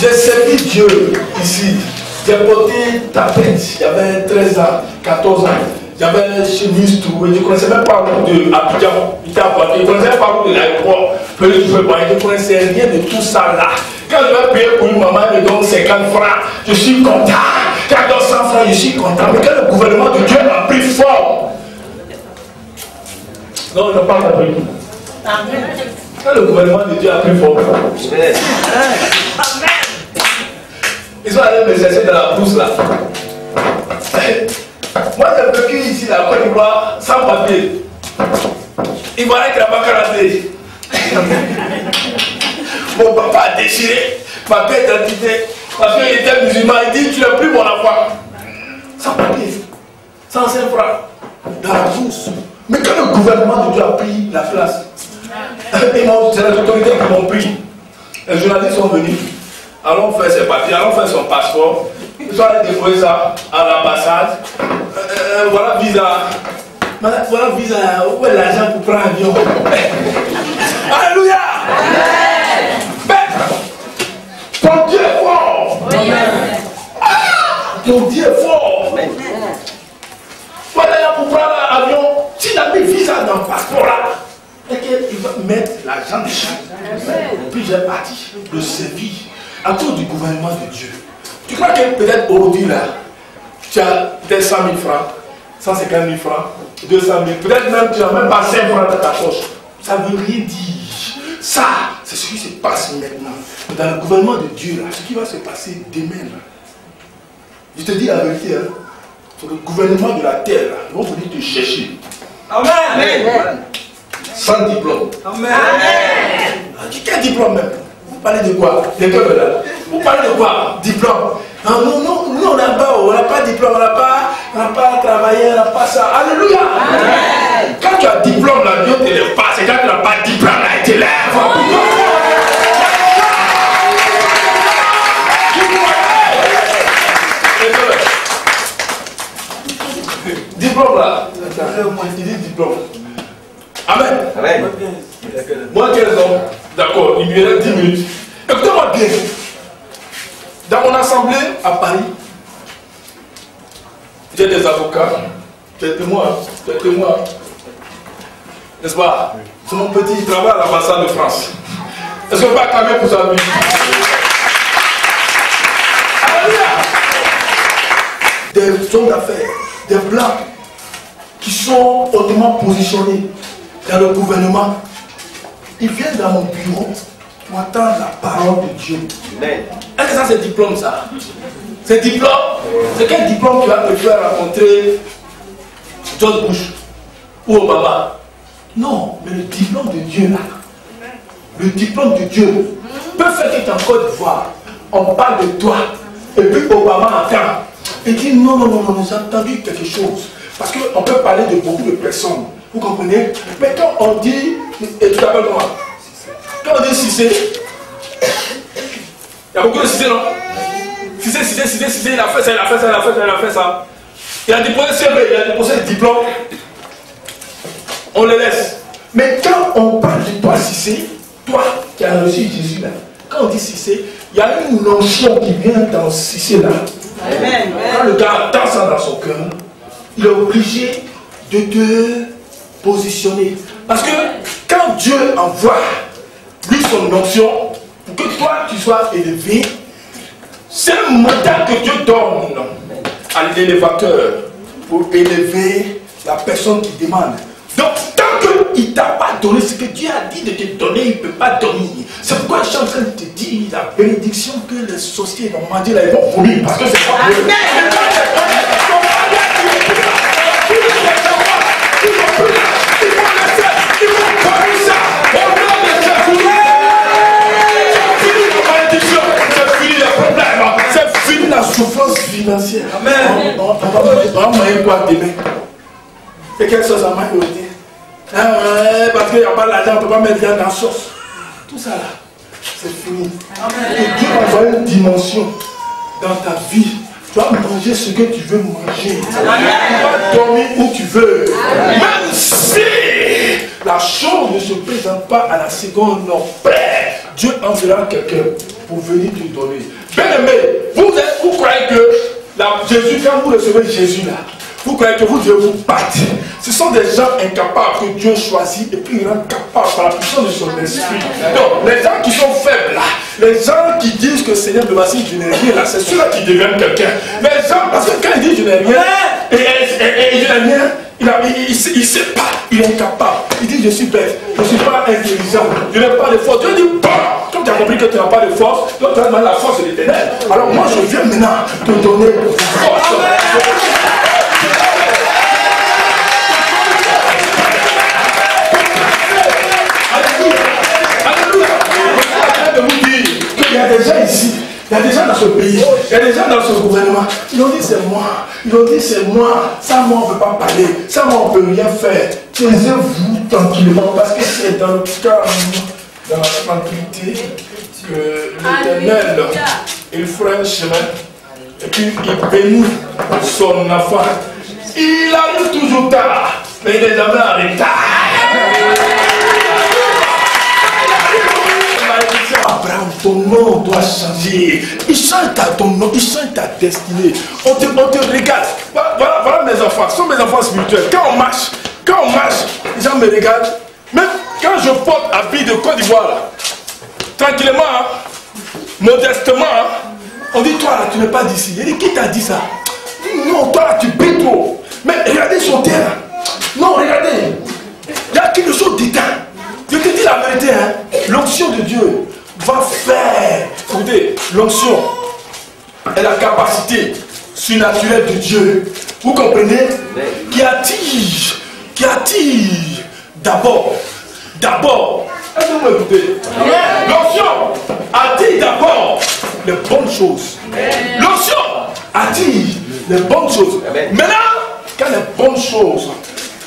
J'ai servi Dieu ici. J'ai porté tapette. J'avais 13 ans, 14 ans. J'avais chemise trouée. Je ne connaissais même pas où de Abidjan. Je ne connaissais pas où de l'aéroport. Je ne connaissais rien de tout ça là. Quand je vais payer pour une maman, elle me donne 50 francs. Je suis content. Quand elle donne 100 francs, je suis content. Mais quand le gouvernement de Dieu a pris forme. Non, je ne parle pas de lui. Quand le gouvernement de Dieu a pris forme. Ils sont allés me chercher dans la brousse là. Moi j'ai vécu ici la Côte d'Ivoire sans papier. Ivoirien qui n'a pas karaté. Mon papa a déchiré ma pièce d'identité parce qu'il était musulman. Il dit tu n'es plus mon enfant. Sans papier, sans 5 francs, dans la brousse. Mais quand le gouvernement de Dieu a pris la place, c'est les autorités qui m'ont pris. Les journalistes sont venus. Allons faire ses papiers, allons faire son passeport. Ils sont allés déposer ça à l'ambassade. Voilà visa. Voilà visa. Où est l'argent pour prendre l'avion? Alléluia! Mais ton Dieu est fort! Ton Dieu est fort! Voilà pour prendre l'avion. S'il a mis visa dans le passeport là, et qu'il va mettre l'argent de chaque. Puis j'ai parti de servir à cause du gouvernement de Dieu. Tu crois que peut-être aujourd'hui là, tu as peut-être 100 000 francs, 150 000 francs, 200 000, peut-être même tu n'as même pas 5 francs dans ta poche. Ça ne veut rien dire. Ça, c'est ce qui se passe maintenant. Dans le gouvernement de Dieu là, ce qui va se passer demain là. Je te dis la vérité, hein, sur le gouvernement de la terre là, ils vont venir te chercher. Amen. Amen. Sans diplôme. Amen. Quel diplôme même? Vous parlez de quoi? Vous parlez de quoi? Diplôme. Non, nous on n'a pas de diplôme, on n'a pas travaillé, on n'a pas ça. Alléluia. Amen. Quand tu as diplôme, là, Dieu ne te lève pas. C'est quand tu n'as pas de diplôme, là, il te lève. Diplôme là. Il dit diplôme. Amen. Amen. Moi, 15 ans. D'accord, il me reste 10 minutes. Écoutez-moi bien. Dans mon assemblée à Paris, j'ai des avocats, des témoins, n'est-ce pas? C'est mon petit, il travaille à l'ambassade de France. Est-ce qu'on peut acclamer pour sa vie? Des hommes d'affaires, des blancs qui sont hautement positionnés dans le gouvernement. Ils viennent dans mon bureau pour attendre la parole de Dieu. Est-ce que ça c'est diplôme ça? C'est diplôme? C'est quel diplôme qui va me faire rencontrer George Bush ou Obama? Non, mais le diplôme de Dieu là. Le diplôme de Dieu peut faire qu'il est en Côte d'Ivoire. On parle de toi. Et puis Obama entend. Et dit non, j'ai entendu quelque chose. Parce qu'on peut parler de beaucoup de personnes. Vous comprenez? Mais quand on dit, et tu t'appelles comment? Quand on dit Cissé, il y a beaucoup de Cissé, non? Cissé, il a fait ça. Il a déposé CV, il a déposé le diplôme. On le laisse. Mais quand on parle de toi, Cissé, toi qui as reçu Jésus là, quand on dit Cissé, il y a une notion qui vient dans Cissé là. Amen. Quand le gars attend ça dans son cœur, il est obligé de te positionner. Parce que quand Dieu envoie lui son onction, pour que toi tu sois élevé, c'est un mandat que Dieu donne à l'élévateur pour élever la personne qui demande. Donc, tant qu'il ne t'a pas donné ce que Dieu a dit de te donner, il ne peut pas donner. C'est pourquoi je suis en train de te dire la bénédiction que les sorciers vont manger là, ils vont vomir. Parce que c'est pas Dieu. La souffrance financière. Amen. On va manger quoi demain? C'est quelque chose à manger. Parce qu'il n'y a pas l'argent, on ne peut pas mettre dans la sauce. Tout ça là, c'est fini. Amen. Et Dieu envoie une dimension dans ta vie. Tu vas manger ce que tu veux manger. Amen. Tu vas dormir où tu veux. Amen. Même si la chose ne se présente pas à la seconde, non. Dieu enverra quelqu'un pour venir te donner. Bien aimé, vous croyez que Jésus, quand vous recevez Jésus là, vous croyez que vous devez vous battre. Ce sont des gens incapables que Dieu choisit et puis il rend capables par la puissance de son esprit. Donc, les gens qui sont faibles là, les gens qui disent que Seigneur de Massi, je n'ai rien là, c'est ceux-là qui deviennent quelqu'un. Les gens, parce que quand il dit je n'ai rien, et je n'ai rien, il ne sait pas, il est incapable. Il dit je suis bête, je ne suis pas intelligent, je n'ai pas de force. Dieu dit bon, comme tu as compris que tu n'as pas de force, donc tu as demandé la force de l'Éternel. Alors moi je viens maintenant te donner force. Il y a des gens ici, il y a des gens dans ce pays, il y a des gens dans ce gouvernement. Ils ont dit c'est moi, ils ont dit c'est moi, ça moi on ne peut pas parler, ça moi on ne peut rien faire. Taisez-vous tranquillement parce que c'est dans le calme, dans la tranquillité que l'Éternel, il fera un chemin et puis il bénit son enfant. Il arrive toujours tard, mais il n'est jamais en retard. Abraham, ton nom doit changer. Il change ton nom, il change ta destinée. On te regarde. Voilà mes enfants, ce sont mes enfants spirituels. Quand on marche, les gens me regardent. Même quand je porte habit de Côte d'Ivoire, tranquillement, modestement, on dit toi là, tu n'es pas d'ici. Il dit qui t'a dit ça? Non, toi là, tu payes trop. Mais regardez son terrain. Non, regardez. Il y a quelque chose d'éteint. Je te dis la vérité, hein. L'onction de Dieu va faire. Écoutez, l'onction est la capacité surnaturelle de Dieu. Vous comprenez? Qui attire d'abord. Est-ce que vous m'écoutez? L'onction attire d'abord les bonnes choses. L'onction attire les bonnes choses. Maintenant, quand les bonnes choses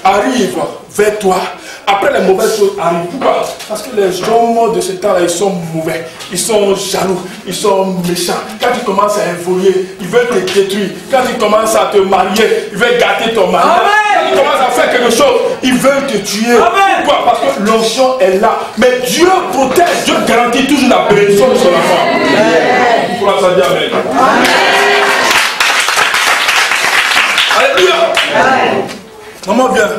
arrivent vers toi, après les mauvaises choses arrivent. Pourquoi? Parce que les hommes de ce temps-là, ils sont mauvais, ils sont jaloux, ils sont méchants. Quand tu commences à évoluer, ils veulent te détruire. Quand tu commences à te marier, ils veulent gâter ton mariage. Quand tu commences à faire quelque chose, ils veulent te tuer. Amen. Pourquoi? Parce que l'onction est là. Mais Dieu protège, Dieu garantit toujours la bénédiction de son enfant. Il faut ça dire amen. Alléluia. Maman, viens.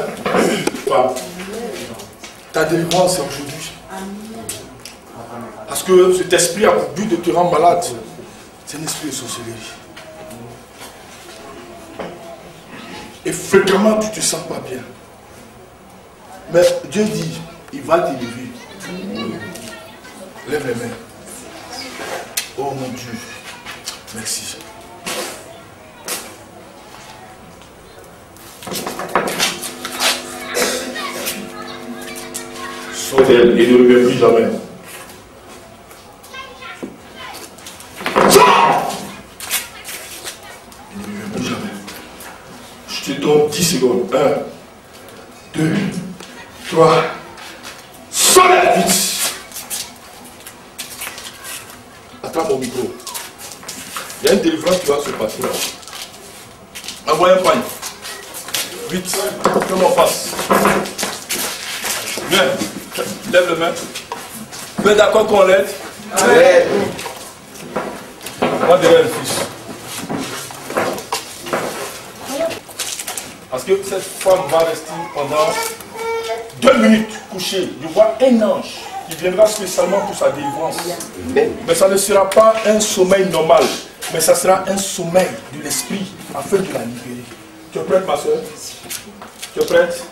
Ta délivrance est aujourd'hui. Parce que cet esprit a pour but de te rendre malade. C'est un esprit de sorcellerie. Et fréquemment, tu ne te sens pas bien. Mais Dieu dit, il va t'élever. Lève les mains. Oh mon Dieu. Merci. Saute elle et ne reviens plus jamais. Sors! Ne reviens plus jamais. Je te donne 10 secondes. 1, 2, 3. Sors vite. Attrape mon micro. Il y a une délivrance qui va se passer là. Envoie un pagne. Vite. Fais-moi face. Viens. Lève le main. Vous êtes d'accord qu'on l'aide? Moi derrière le fils. Parce que cette femme va rester pendant 2 minutes couchée. Je vois un ange qui viendra spécialement pour sa délivrance. Mais ça ne sera pas un sommeil normal, mais ça sera un sommeil de l'esprit afin de la libérer. Tu es prête, ma soeur? Tu es prête?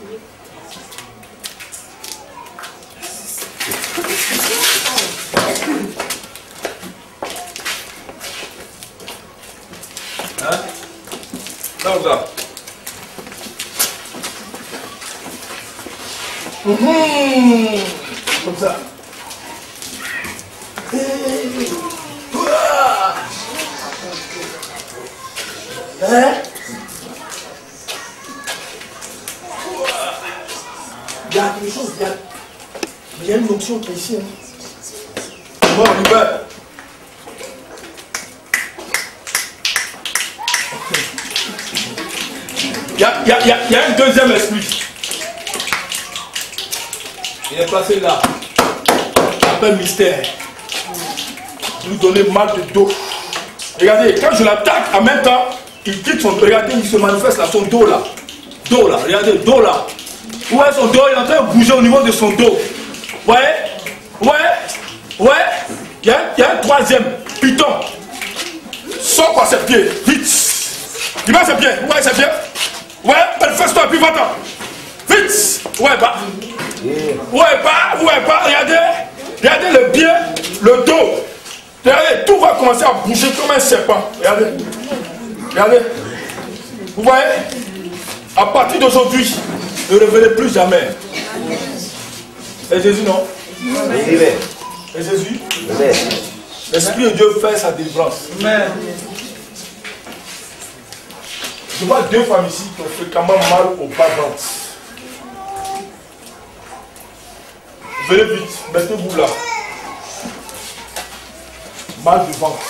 Hein? Là, là. Comme ça. Hein? Il y a quelque chose, il y a une onction qui est ici. Bon, Hubert. Il y a un deuxième esprit. Il est placé là. Un mystère. Lui donner mal de dos. Regardez, quand je l'attaque, en même temps, il quitte son. Regardez, il se manifeste là, son dos là. Dos là, regardez, dos là. Où est son dos? Il est en train de bouger au niveau de son dos. Ouais. Il y a un troisième. Python. Sors par ses pieds. Vite. Il va ses pieds. Ouais, ses pieds. Ouais, manifeste-toi, puis va-t'en. Vite. Ouais, bah. Regardez le pied, le dos. Regardez, tout va commencer à bouger comme un serpent. Regardez. Vous voyez? À partir d'aujourd'hui, ne revenez plus jamais. Et Jésus, non? Et Jésus? L'Esprit de Dieu fait sa délivrance. Je vois 2 femmes ici qui ont fréquemment mal au bas-ventre. Venez vite, mettez-vous là. Mal du ventre.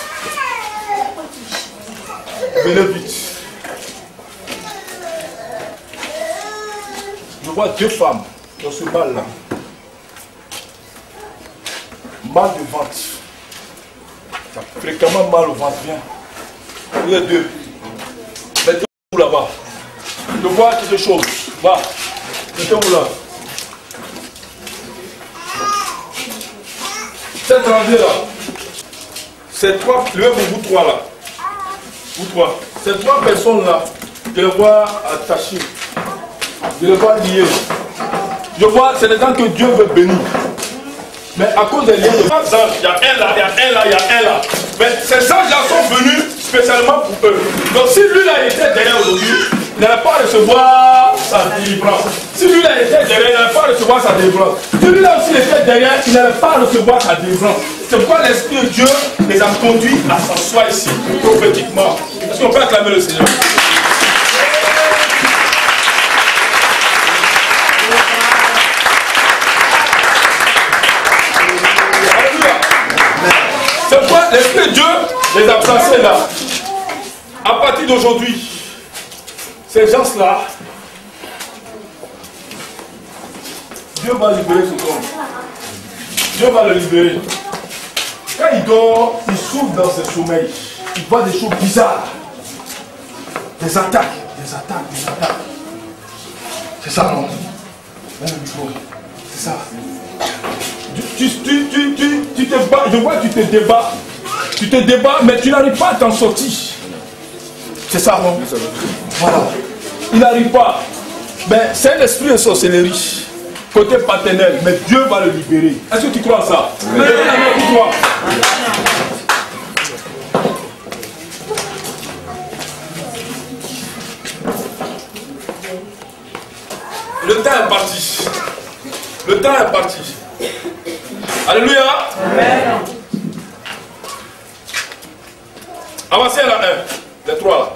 Venez vite. Je vois 2 femmes dans ce mal là. Mal du ventre. Fréquemment mal au ventre. Viens. Vous êtes 2. Mettez-vous là-bas. Je vois quelque chose. Va. Mettez-vous là. Cette rangée là, c'est 3, vous 3 là, vous 3, ces 3 personnes là, je les vois attachées, je les vois liées. Je vois, c'est les gens que Dieu veut bénir. Mais à cause des liens de anges, il y a un là, il y a un là, il y a un là. Mais ces anges là sont venus spécialement pour eux. Donc si lui là était derrière aujourd'hui, il n'allait pas recevoir sa délivrance. Si lui là était derrière, il n'allait pas recevoir sa délivrance. Si lui là aussi était derrière, il n'allait pas recevoir sa délivrance. C'est pourquoi l'Esprit de Dieu les a conduits à s'asseoir ici, prophétiquement. Est-ce qu'on peut acclamer le Seigneur? C'est pourquoi l'Esprit de Dieu les a placés là. À partir d'aujourd'hui, ces gens-là, Dieu va libérer ce homme. Dieu va le libérer. Quand il dort, il souffre dans ses sommeils. Il voit des choses bizarres. Des attaques. C'est ça, non? Même le micro. C'est ça. Tu te bats. Je vois que tu te débats. Tu te débats, mais tu n'arrives pas à t'en sortir. C'est ça, non? Voilà. Il n'arrive pas. Mais c'est un esprit de sorcellerie. Côté paternel, mais Dieu va le libérer. Est-ce que tu crois à ça? Oui. Tu crois? Le temps est parti. Le temps est parti. Alléluia. Amen. Avancez à la 1. Les 3 là.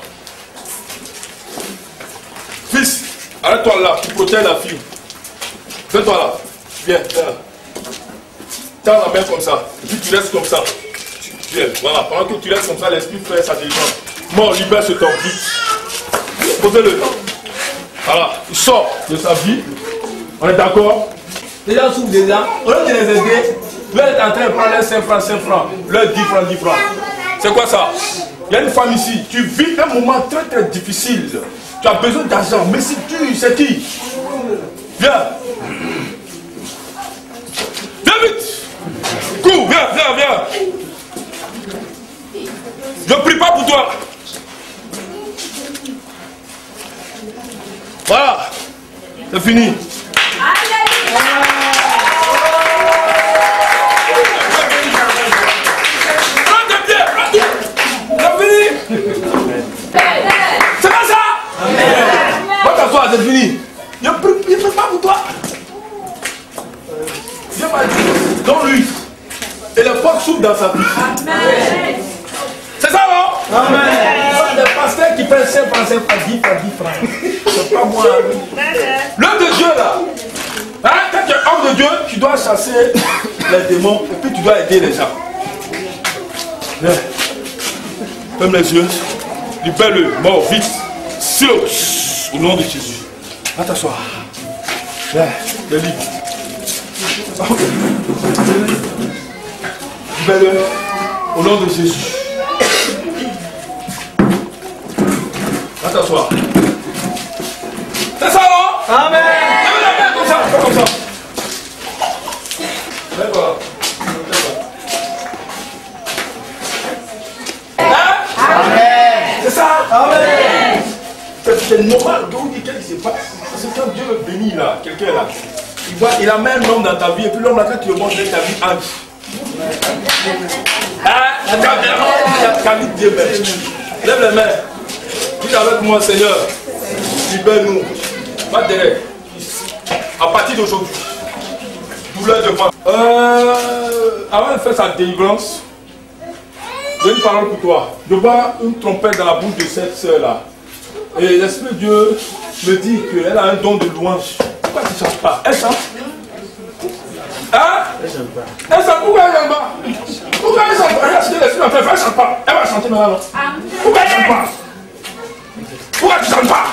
Fils, arrête-toi là. Tu protèges la fille. Fais-toi là. Viens, viens là. Tends la main comme ça. Et puis tu restes comme ça. Viens, voilà. Pendant que tu restes comme ça, l'esprit fait sa délivrance. Mort, libère ce temps. Vite. Posez-le. Voilà. Il sort de sa vie. On est d'accord? Les gens souffrent déjà. Au lieu de les aider, vous êtes en train de prendre les 5 francs, 5 francs, leurs 10 francs, 10 francs. C'est quoi ça? Il y a une femme ici, tu vis un moment très très difficile. Tu as besoin d'argent, mais si tu, c'est qui? Viens. Viens vite. Cours, viens, viens, viens. Je ne prie pas pour toi. Voilà. C'est fini. Prends tes pieds, prends tes. C'est fini. C'est pas ça. Va t'asseoir, c'est fini. Je ne prie pas pour toi. Dieu m'a dit, donne-lui. Et le porte s'ouvre dans sa vie. C'est ça, non? Amen. Des pasteurs qui prennent 5 francs, 5 francs, 10 francs, 10 francs. C'est pas moi. L'homme de Dieu, là. Hein? Quand tu es homme de Dieu, tu dois chasser les démons et puis tu dois aider les gens. Viens. Ferme les yeux. Libère-le. Mort, vite. Silence. Au nom de Jésus. Va t'asseoir. Viens. Le livre. Libère-le. Au nom de Jésus. Va t'asseoir. C'est ça, non? Amen. Lève la main comme ça, comme ça. D'accord. Hein? Amen. C'est ça? Amen. C'est normal de vous dire qu'est-ce qui se passe. Parce que quand Dieu veut bénir là, quelqu'un là, il amène un homme dans ta vie et puis l'homme là, quand tu le montres ta vie entre. Hein? Quand Dieu bénit. Lève les mains. Dis avec moi, Seigneur, libère-nous. Va derrière. À partir d'aujourd'hui, douleur de moi. Avant de faire sa délivrance, j'ai une parole pour toi. Je vois une trompette dans la bouche de cette soeur-là. Et l'Esprit de Dieu me dit qu'elle a un don de louange. Pourquoi tu ne chantes pas? Elle chante. Hein? Elle chante pas. Elle chante. Pourquoi elle chante pas? Pourquoi elle chante pas? Elle chante pas. Elle va chanter maintenant. Pourquoi elle chante pas? Pourquoi tu ne chantes pas?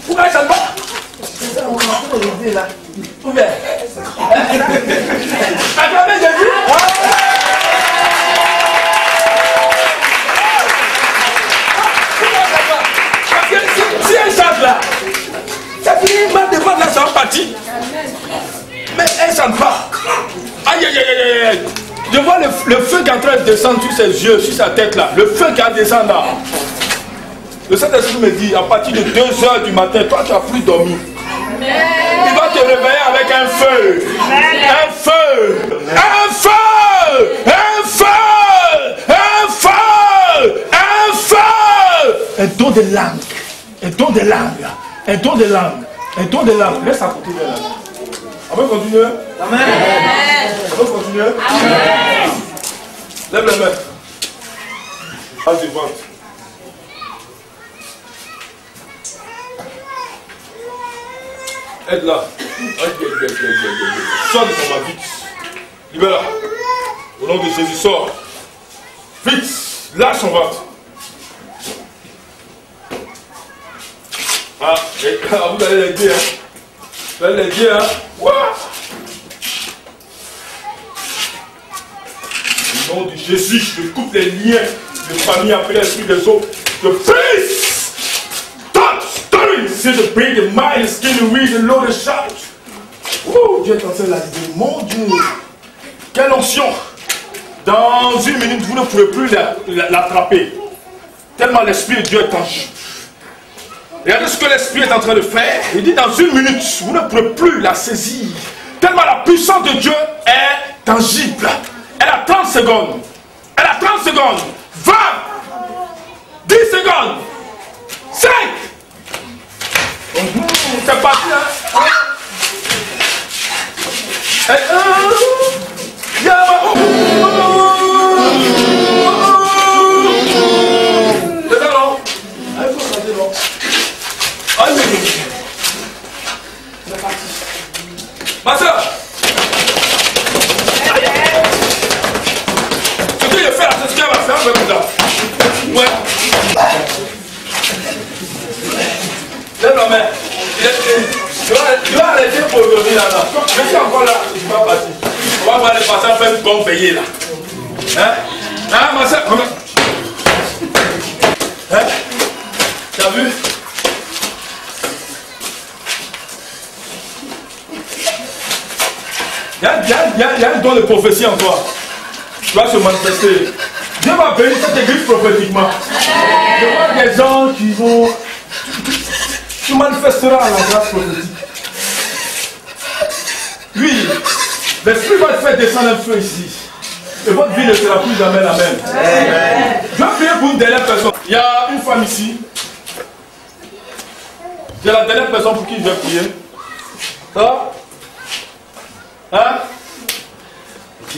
Pourquoi tu ne chantes pas? Ouvert. Acclamez Jésus. Parce que si elle chante là, ça finit mal de mal là, ça va partir. Mais elle ne chante pas. Aïe aïe aïe aïe aïe. Je vois le feu qui est en train de descendre sur ses yeux, sur sa tête là. Le feu qui est descendu là. Le Saint-Esprit me dit, à partir de 2 h du matin, toi tu n'as plus dormi. Il va te réveiller avec un feu. Un feu. Un feu. Un feu. Un feu. Un feu. Un don de langue. Un don de langue. Un don de langue. Un don de langue. Laisse ça continuer là. On va continuer. Amen. On va continuer. Amen. Lève les mains. Passe du ventre. Aide-la. Sors de son main vite. Libère-la. Au nom de Jésus, sors. Vite. Lâche son ventre. Ah, vous allez l'aider, hein. Vous allez l'aider, hein. What? Au nom de Jésus, je coupe les liens de famille appelés l'esprit des eaux. Je brise. C'est de bring the mind, the skin, the read, the low, the shout. Oh, Dieu est en train de la dire. Mon Dieu, quelle onction. Dans 1 minute, vous ne pouvez plus l'attraper. Tellement l'Esprit de Dieu est tangible. Regardez ce que l'Esprit est en train de faire. Il dit dans 1 minute, vous ne pouvez plus la saisir. Tellement la puissance de Dieu est tangible. Elle a 30 secondes. Elle a 30 secondes. 20. 10 secondes. 5. C'est parti, hein? C'est ça, non? C'est parti. Ma soeur! Ce que je fais là, c'est ce qu'elle va faire avec ça. Ouais. Lève ma main. Tu vas arrêter pour aujourd'hui là-bas. Je suis encore là, je suis pas parti. On va voir les passants faire une bombe payée là. Hein? Hein, ma soeur? Hein? T'as vu? Il y a un don de prophétie en toi. Tu vas se manifester. Dieu va bénir cette église prophétiquement. Je vois des gens qui vont... Tu manifesteras la grâce prophétique. Oui, l'esprit va te faire descendre un feu ici. Et votre vie ne sera plus jamais la même. Je vais prier pour une dernière personne. Il y a une femme ici. C'est la dernière personne pour qui je vais prier. Ça va? Hein? Ok.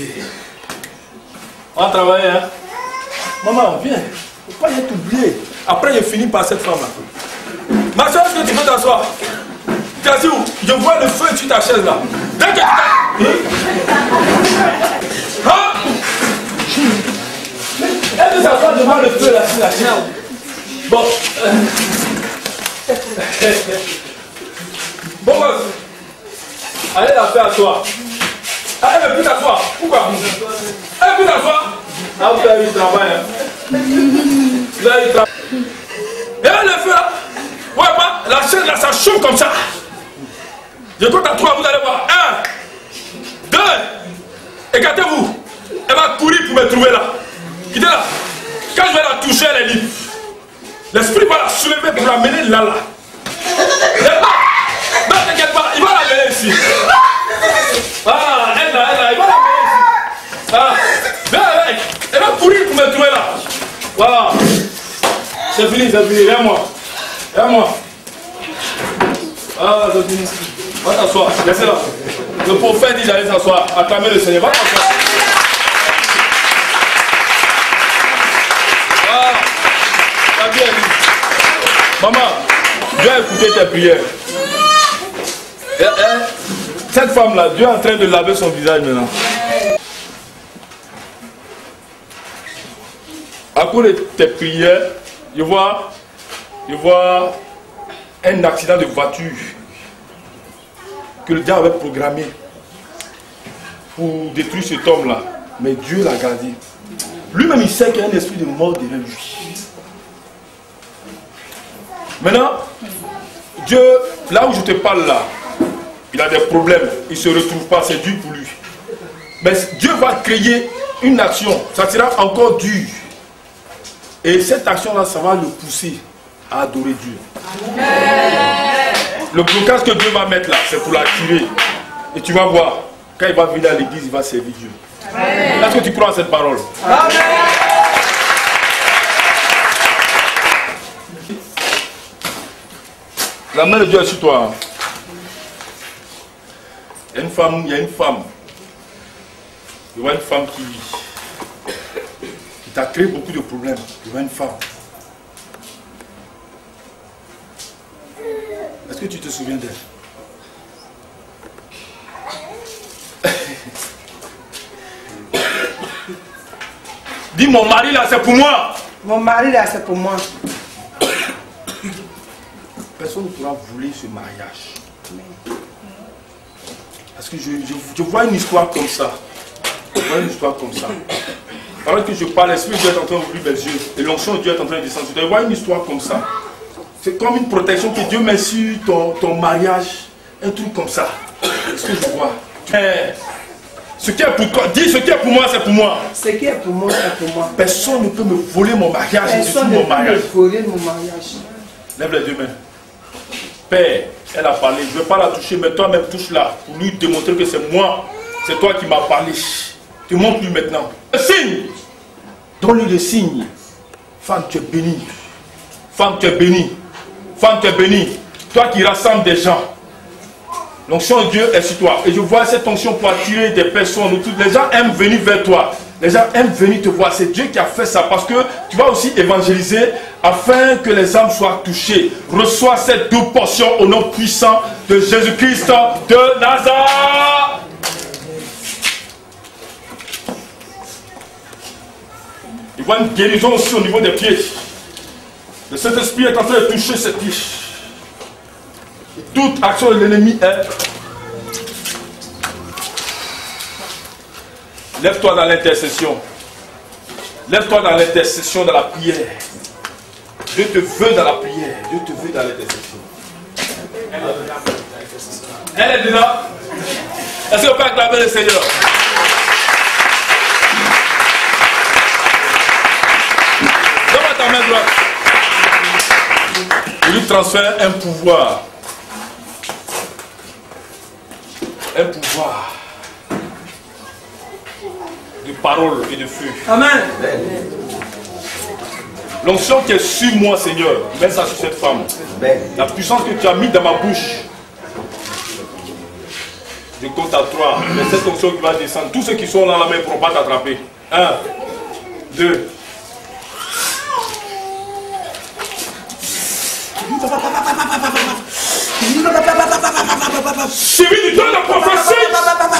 On va travailler, hein? Maman, viens. Il ne faut pas t'oublier. Après, je finis par cette femme-là. Ma soeur, est-ce que tu peux t'asseoir? Tu as dit où? Je vois le feu sur ta chaise là. Dès que tu t'as... Hein? Elle veut s'asseoir devant le feu là sur la chaise. Bon. Bon, allez la faire à toi. Ah, elle ne veut plus t'asseoir. Pourquoi? Elle ne veut plus t'asseoir. Ah, vous avez eu du travail. Hein? Vous avez eu du travail. Et là, le feu là. Ouais, pas. La chaise là, ça chauffe comme ça. Je compte à 3, vous allez voir. 1, 2. Écartez-vous. Elle va courir pour me trouver là. Quittez là. Quand je vais la toucher, elle est libre. L'esprit va la soulever pour l'amener là. Non, t'inquiète pas, il va l'amener ici. Ah, elle là, il va l'amener ici. Ah, viens avec. Elle va courir pour me trouver là. Voilà. C'est fini, viens moi. Viens moi. Ah, c'est fini. Va t'asseoir, laissez-la. Le prophète dit d'aller s'asseoir. Acclamez le Seigneur. Va t'asseoir. Ah, t'as bien dit. Maman, Dieu a écouté tes prières. Cette femme-là, Dieu est en train de laver son visage maintenant. À cause de tes prières, je vois un accident de voiture que le diable avait programmé pour détruire cet homme-là. Mais Dieu l'a gardé. Lui-même, il sait qu'il y a un esprit de mort derrière lui. Maintenant, Dieu, là où je te parle là, il a des problèmes, il ne se retrouve pas, c'est dur pour lui. Mais Dieu va créer une action, ça sera encore dur. Et cette action-là, ça va le pousser à adorer Dieu. Le blocage que Dieu va mettre là, c'est pour l'attirer. Et tu vas voir, quand il va venir à l'église, il va servir Dieu. Est-ce que tu crois à cette parole? Amen. La main de Dieu est sur toi. Il y a une femme, Il y a une femme qui t'a créé beaucoup de problèmes. Il y a une femme. Est-ce que tu te souviens d'elle? Dis, mon mari là, c'est pour moi. Mon mari là, c'est pour moi. Personne ne pourra voler ce mariage. Parce que je vois une histoire comme ça. Je vois une histoire comme ça. Pendant que je parle, l'Esprit de Dieu est en train d'ouvrir mes yeux. Et l'onction de Dieu est en train de descendre. Je vois une histoire comme ça. C'est comme une protection que Dieu met sur ton mariage. Un truc comme ça. Est-ce que je vois? Ce qui est pour toi, dis ce qui est pour moi, c'est pour moi. Ce qui est pour moi, c'est pour moi. Personne ne peut me voler mon mariage. Personne ne peut me voler mon mariage. Lève les deux mains. Père, elle a parlé. Je ne vais pas la toucher, mais toi-même touche-la. Pour lui démontrer que c'est moi. C'est toi qui m'as parlé. Tu montres-lui maintenant. Le signe. Donne-lui le signe. Femme, tu es bénie. Femme, tu es bénie. Femme, tu es bénie. Toi qui rassembles des gens. L'onction de Dieu est sur toi. Et je vois cette onction pour attirer des personnes. Les gens aiment venir vers toi. Les gens aiment venir te voir. C'est Dieu qui a fait ça. Parce que tu vas aussi évangéliser afin que les âmes soient touchées. Reçois cette double portion au nom puissant de Jésus-Christ de Nazareth. Il voit une guérison aussi au niveau des pieds. Le Saint-Esprit est en train de toucher ses pieds. Toute action de l'ennemi est... Lève-toi dans l'intercession. Lève-toi dans l'intercession, dans la prière. Dieu te veut dans la prière. Dieu te veut dans l'intercession. Elle est dedans. Est-ce qu'on peut acclamer le Seigneur? Donne-moi ta main droite. Il lui transfère un pouvoir. Un pouvoir de parole et de feu. Amen. L'onction qui est sur moi, Seigneur, mets ça sur cette femme. La puissance que tu as mis dans ma bouche. Je compte à 3. Mais cette onction qui va descendre, tous ceux qui sont dans la main ne pourront pas t'attraper. 1, 2. Suivi du don de prophétie,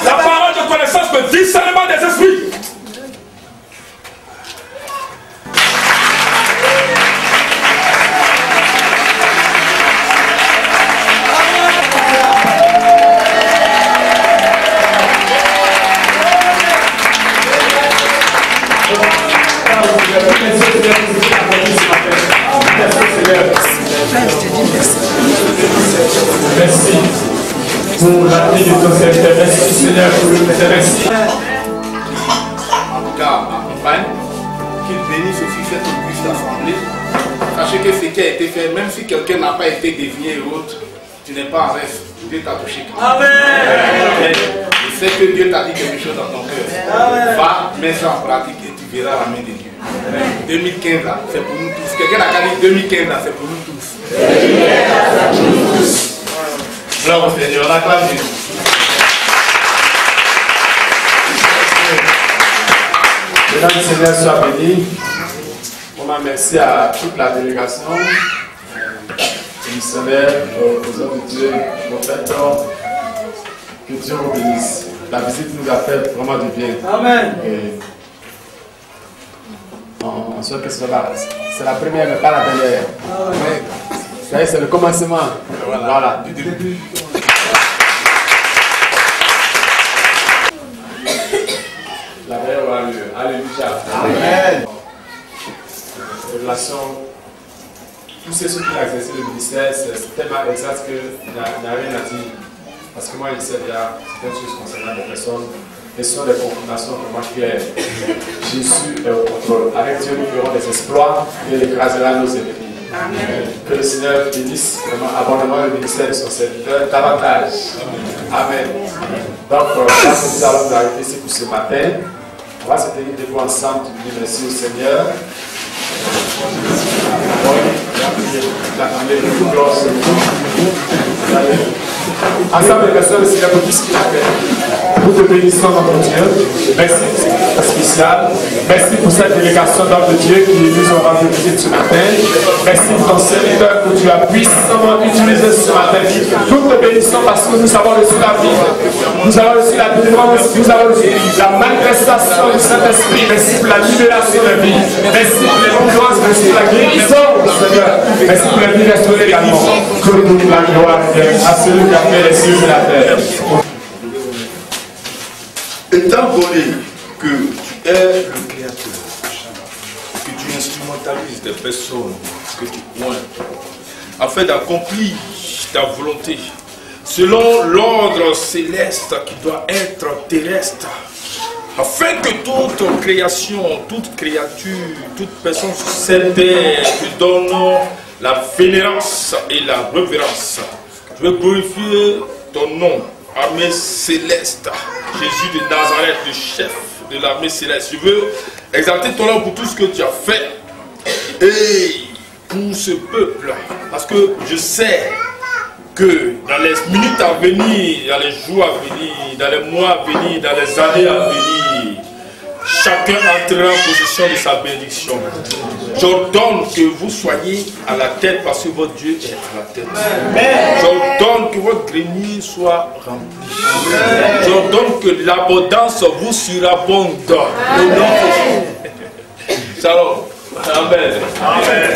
la parole de connaissance, le discernement des esprits. Merci pour la vie de ton serviteur. Merci Seigneur pour le merci. En tout cas, accompagne, qu'il bénisse aussi cette auguste assemblée. Sachez que ce qui a été fait, même si quelqu'un n'a pas été dévié ou autre, tu n'es pas en reste. Dieu t'a touché. Amen. Je sais que Dieu t'a dit quelque chose dans ton cœur. Va, mets ça en pratique et tu verras la main de Dieu. 2015 là, c'est pour nous tous. Quelqu'un a dit 2015 là, c'est pour nous tous. Gloire au Seigneur, on acclame Dieu. Mesdames et Seigneur, sois bénis. On remercie à toute la délégation, les missionnaires, aux hommes de Dieu, aux prophètes. Que Dieu vous bénisse. La visite nous a fait vraiment du bien. Amen. On souhaite que c'est la première, mais pas la dernière. Amen. C'est le commencement. Voilà, du début. La meilleure aura lieu. Alléluia. Amen. Révélation. Tous ceux qui ont exercé le ministère, c'est tellement exact qu'il n'y a rien à dire. Parce que moi, il sait bien certaines choses concernant les personnes. Et ce sont des confirmations que moi je fais. Jésus est au contrôle. Avec Dieu, nous ferons des exploits et il écrasera nos ennemis. Amen. Que le Seigneur bénisse vraiment abondamment le ministère de son serviteur davantage. Amen. Donc, là, nous allons nous arrêter ici pour ce matin. On va se tenir debout ensemble. Tu dis merci au Seigneur. Ensemble, les personnes, le Seigneur pour tout ce qu'il a fait. Nous te bénissons, notre Dieu. Merci pour ce spécial. Merci pour cette délégation d'hommes de Dieu qui nous ont rendu visite ce matin. Merci pour ton serviteur que tu as puissamment utilisé ce matin. Nous te bénissons parce que nous avons reçu la vie. Nous avons reçu la délivrance. Nous avons reçu la manifestation du Saint-Esprit. Merci pour la libération de vie. Merci pour les délivrances. Merci pour la guérison, Seigneur. Merci pour la vie restaurée également. Que nous la gloire à celui qui a fait les cieux et la terre. Étant donné que tu es le créateur, que tu instrumentalises des personnes que tu pointes, afin d'accomplir ta volonté, selon l'ordre céleste qui doit être terrestre, afin que toute création, toute créature, toute personne sur cette terre te donne la vénérance et la révérence. Je veux glorifier ton nom, armée céleste, Jésus de Nazareth, le chef de l'armée céleste. Je veux exalter ton nom pour tout ce que tu as fait et pour ce peuple, parce que je sais que dans les minutes à venir, dans les jours à venir, dans les mois à venir, dans les années à venir, chacun entrera en possession de sa bénédiction. J'ordonne que vous soyez à la tête parce que votre Dieu est à la tête. J'ordonne que votre grenier soit rempli. J'ordonne que l'abondance vous surabonde. Shalom. Amen. Amen.